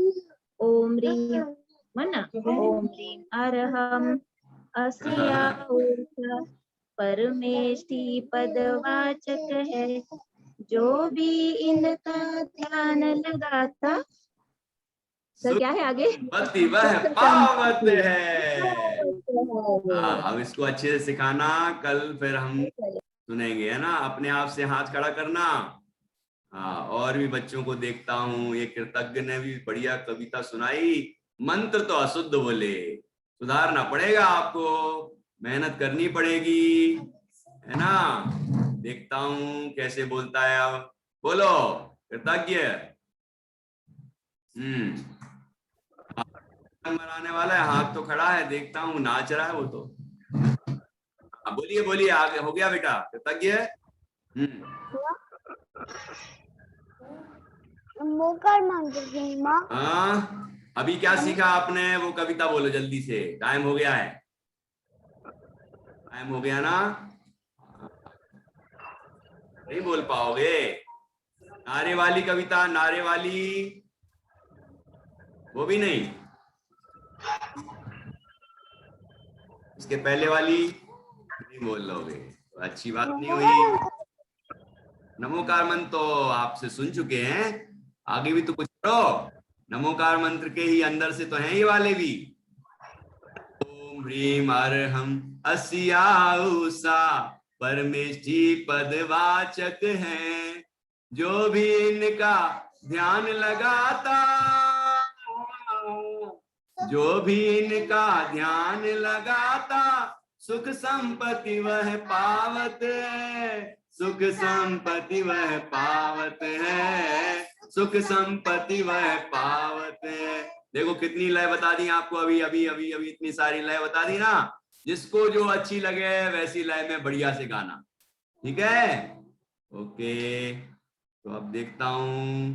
E: म्हण ना. ओम ह्रीम अरहम अस्या उषा, परमेष्टि पदवाचक है. जो भी इनका ध्यान लगाता. सर क्या है आगे?
A: संपत्ति वह पावत है। हाँ, अब इसको अच्छे से सिखाना, कल फिर हम सुनेंगे, है ना। अपने आप से हाथ खड़ा करना, हाँ, और भी बच्चों को देखता हूँ। ये कृतज्ञ ने भी बढ़िया कविता सुनाई। मंत्र तो अशुद्ध बोले, सुधारना पड़ेगा आपको, मेहनत करनी पड़ेगी, है ना। देखता हूँ कैसे बोलता है। अब बोलो कृतज्ञ। नंबर आने वाला है, हाथ तो खड़ा है, देखता हूँ नाच रहा है वो तो। हाँ, बोलिए बोलिए, आगे हो गया बेटा कृतज्ञ।
B: मोकर मंत्र की माँ।
A: हाँ, अभी क्या सीखा आपने, वो कविता बोलो जल्दी से, टाइम हो गया है, टाइम हो गया ना, नहीं बोल पाओगे। नारे वाली कविता, नारे वाली, वो भी नहीं, इसके पहले वाली नहीं बोल लोगे तो अच्छी बात नहीं हुई। नमोकार मंत्र तो आपसे सुन चुके हैं, आगे भी तो कुछ करो। नमोकार मंत्र के ही अंदर से तो हैं ये वाले भी। ओम ह्रीम अर्हम अस्या उषा परमेष्ठी पदवाचक हैं, जो भी इनका ध्यान लगाता, जो भी इनका ध्यान लगाता, सुख संपत्ति वह पावत है, सुख संपत्ति वह पावत है, सुख संपत्ति वह पावत है। देखो कितनी लय बता दी आपको, अभी अभी अभी अभी इतनी सारी लय बता दी ना। जिसको जो अच्छी लगे वैसी लय में बढ़िया से गाना, ठीक है। ओके, तो अब देखता हूं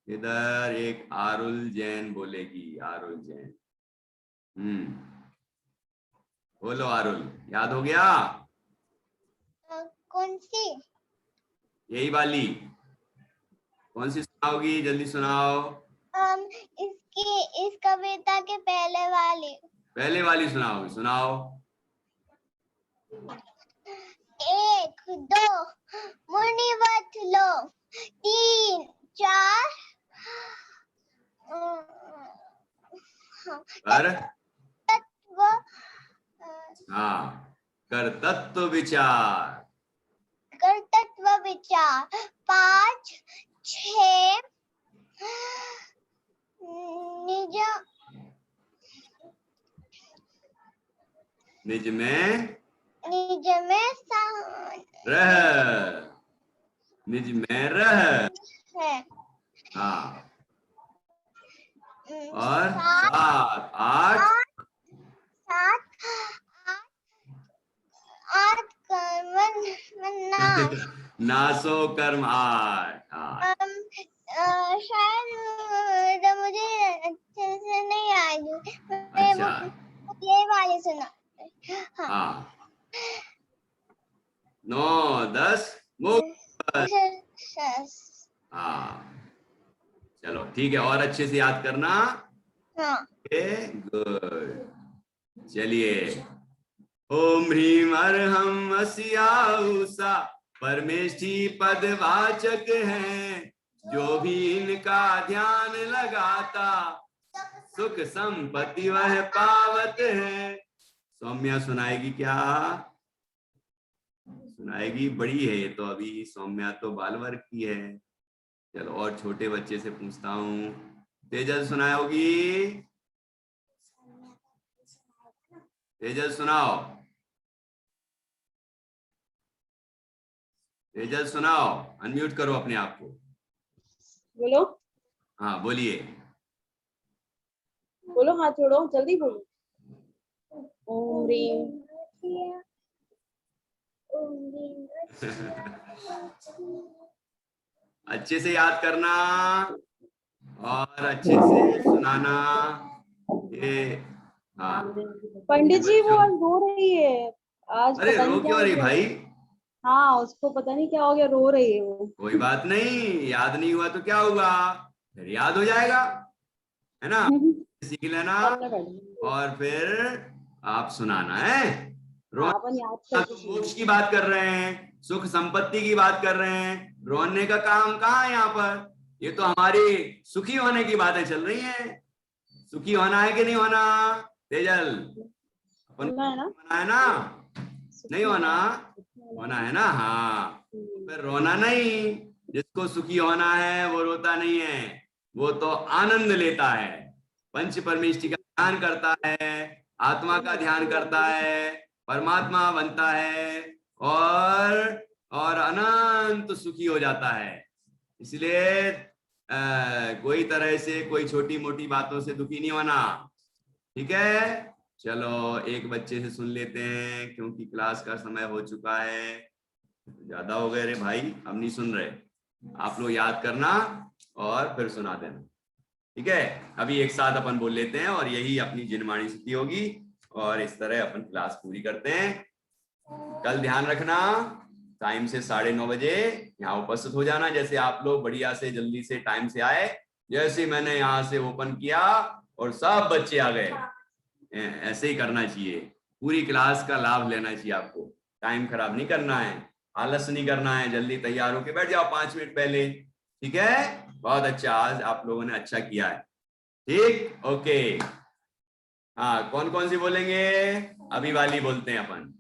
A: इधर एक आरुल जैन बोलेगी। आरुल जैन, बोलो आरुल, याद हो गया?
B: कौन सी?
A: यही वाली, कौन सी सुनाओगी, जल्दी सुनाओ।
B: इस कविता के पहले वाली।
A: पहले वाली सुनाओ, सुनाओ।
B: 1 2 मुनिवत लो, 3 4
A: कर,
B: तत्व
A: हाँ, कर तत्व विचार,
B: कर्तत्व विचार, 5 6 निज
A: निज में
B: निज में
A: रह, निज में रह,
B: है।
A: हाँ, और 7 8
B: 8 कर्म
A: नासो कर्म 8, हाँ।
B: शायद मुझे अच्छे से नहीं आएगी,
A: अच्छा,
B: ये वाली सुना।
A: हाँ, 9 10 मोक्ष, हाँ। चलो ठीक है, और अच्छे से याद करना। गुड, चलिए। ओम ह्रीम अर्हम अस्या उषा परमेष्ठी पदवाचक हैं, जो भी इनका ध्यान लगाता, सुख संपत्ति वह पावत है। सौम्या सुनाएगी क्या? सुनाएगी, बड़ी है ये तो अभी, सौम्या तो बाल वर्ग की है। चलो और छोटे बच्चे से पूछता हूँ, तेजल सुनाओगी? तेजल सुनाओ, तेजल सुनाओ, अनम्यूट करो अपने आप को।
D: बोलो
A: हाँ बोलिए।
D: बोलो, हाथ छोड़ो, जल्दी बोलो। ओम ह्रीम
A: अच्छे से याद करना और अच्छे से सुनाना। ये हाँ,
D: पंडित जी वो आज रो रही है, आज
A: अरे
D: पता
A: रो
D: नहीं क्या
A: क्यों
D: हो
A: रही
D: गया।
A: भाई?
D: हाँ, उसको पता नहीं क्या हो गया, रो रही है वो।
A: कोई बात नहीं, याद नहीं हुआ तो क्या हुआ, फिर याद हो जाएगा, है ना। सीख लेना और फिर आप सुनाना है।
D: अपन याद करके
A: तो मोक्ष की बात कर रहे हैं, सुख संपत्ति की बात कर रहे हैं, रोने का काम कहाँ है यहाँ पर? ये तो हमारी सुखी होने की बातें चल रही हैं। सुखी होना है कि नहीं होना तेजल? अपन
D: होना है ना?
A: होना है ना? नहीं होना? होना है ना? हाँ, फिर रोना नहीं, जिसको सुखी होना है वो रोता नहीं है, वो तो आनंद लेता है, पंच परमेष्टि का ध्यान करता है, आत्मा का ध्यान करता है, परमात्मा बनता है और अनंत सुखी हो जाता है। इसलिए कोई तरह से कोई छोटी मोटी बातों से दुखी नहीं होना, ठीक है। चलो एक बच्चे से सुन लेते हैं क्योंकि क्लास का समय हो चुका है, ज्यादा हो गए रे भाई, अब नहीं सुन रहे। आप लोग याद करना और फिर सुना देना, ठीक है। अभी एक साथ अपन बोल लेते हैं और यही अपनी जिनवाणी स्थिति होगी और इस तरह अपन क्लास पूरी करते हैं। कल ध्यान रखना टाइम से 9:30 बजे यहाँ उपस्थित हो जाना। जैसे आप लोग बढ़िया से जल्दी से टाइम से आए, जैसे मैंने यहाँ से ओपन किया और सब बच्चे आ गए, ऐसे ही करना चाहिए। पूरी क्लास का लाभ लेना चाहिए आपको, टाइम खराब नहीं करना है, आलस नहीं करना है, जल्दी तैयार होके बैठ जाओ 5 मिनट पहले, ठीक है। बहुत अच्छा, आज आप लोगों ने अच्छा किया है, ठीक, ओके। हाँ, कौन कौन सी बोलेंगे? अभी वाली बोलते हैं अपन।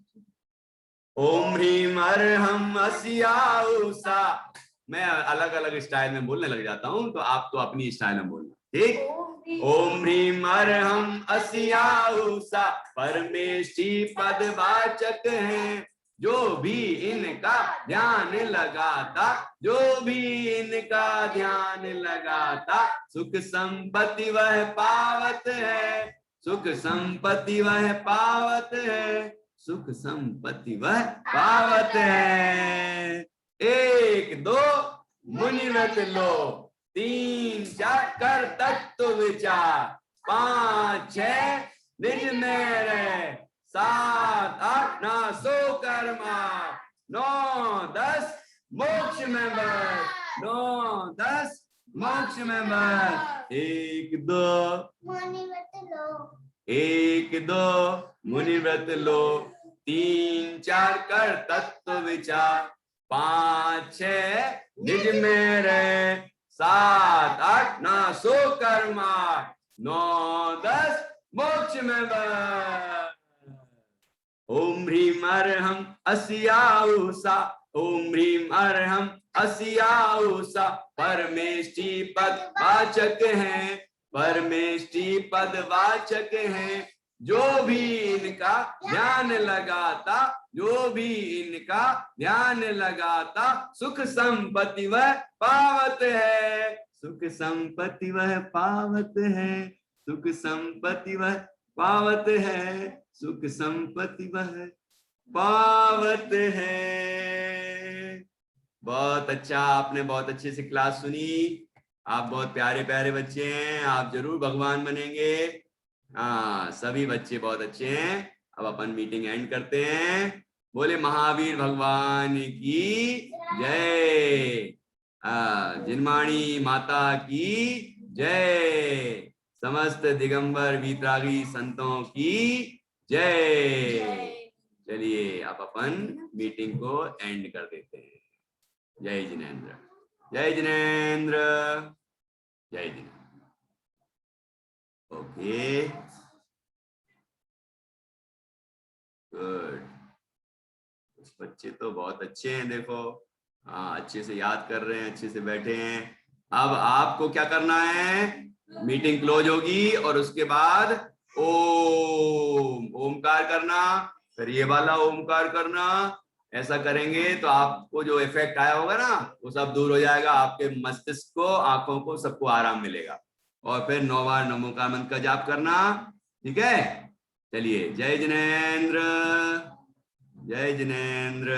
A: ओम ह्रीम अर्हम अस्या उषा। मैं अलग अलग स्टाइल में बोलने लग जाता हूं, तो आप तो अपनी स्टाइल में बोलना, ठीक। ओम ह्रीम अर्हम अस्या उषा परमेष्टि पदवाचक है, जो भी इनका ध्यान लगाता, जो भी इनका ध्यान लगाता, सुख संपत्ति वह पावत है, सुख संपत्ति वह पावत है, सुख संपत्ति वह पावत है। 1 2 मुनि व्रत लो, 3 4 कर तत्व विचार, 5 6 निज में रह, 7 8 ना सो कर्मा, 9 10 मोक्ष में बस, 9 10 मोक्ष में बस। 1 2 मुनि व्रत लो, 3 4 कर तत्व विचार, 5 6 निज में रहे, 7 8 ना सो कर्मा, 9 10 मोक्ष में बस। ओम ह्रीम अर्हम अस्या उषा, ओम ह्रीम अर्हम अस्या उषा परमेष्टि पद वाचक है, परमेष्टि पद वाचक है, जो भी इनका ध्यान लगाता, जो भी इनका ध्यान लगाता, सुख संपत्ति वह पावत है, सुख संपत्ति वह पावत है, सुख संपत्ति वह पावत है, सुख संपत्ति वह पावत है। बहुत अच्छा, आपने बहुत अच्छे से क्लास सुनी, आप बहुत प्यारे प्यारे बच्चे हैं, आप जरूर भगवान बनेंगे। हाँ, सभी बच्चे बहुत अच्छे हैं। अब अपन मीटिंग एंड करते हैं। बोले महावीर भगवान की जय, जिनवाणी माता की जय, समस्त दिगंबर वीतरागी संतों की जय। चलिए अब अपन मीटिंग को एंड कर देते हैं। जय जिनेंद्र, जय जिनेंद्र, जय जिनेंद्र। Okay, good. कुछ बच्चे तो बहुत अच्छे हैं, देखो, हाँ, अच्छे से याद कर रहे हैं, अच्छे से बैठे हैं। अब आपको क्या करना है, मीटिंग क्लोज होगी और उसके बाद ओम ओमकार करना, फिर ये वाला ओमकार करना। ऐसा करेंगे तो आपको जो इफेक्ट आया होगा ना, वो सब दूर हो जाएगा, आपके मस्तिष्क को, आंखों को, सबको आराम मिलेगा। और फिर 9 बार नमो का मंत्र का जाप करना, ठीक है। चलिए, जय जिनेंद्र, जय जिनेंद्र।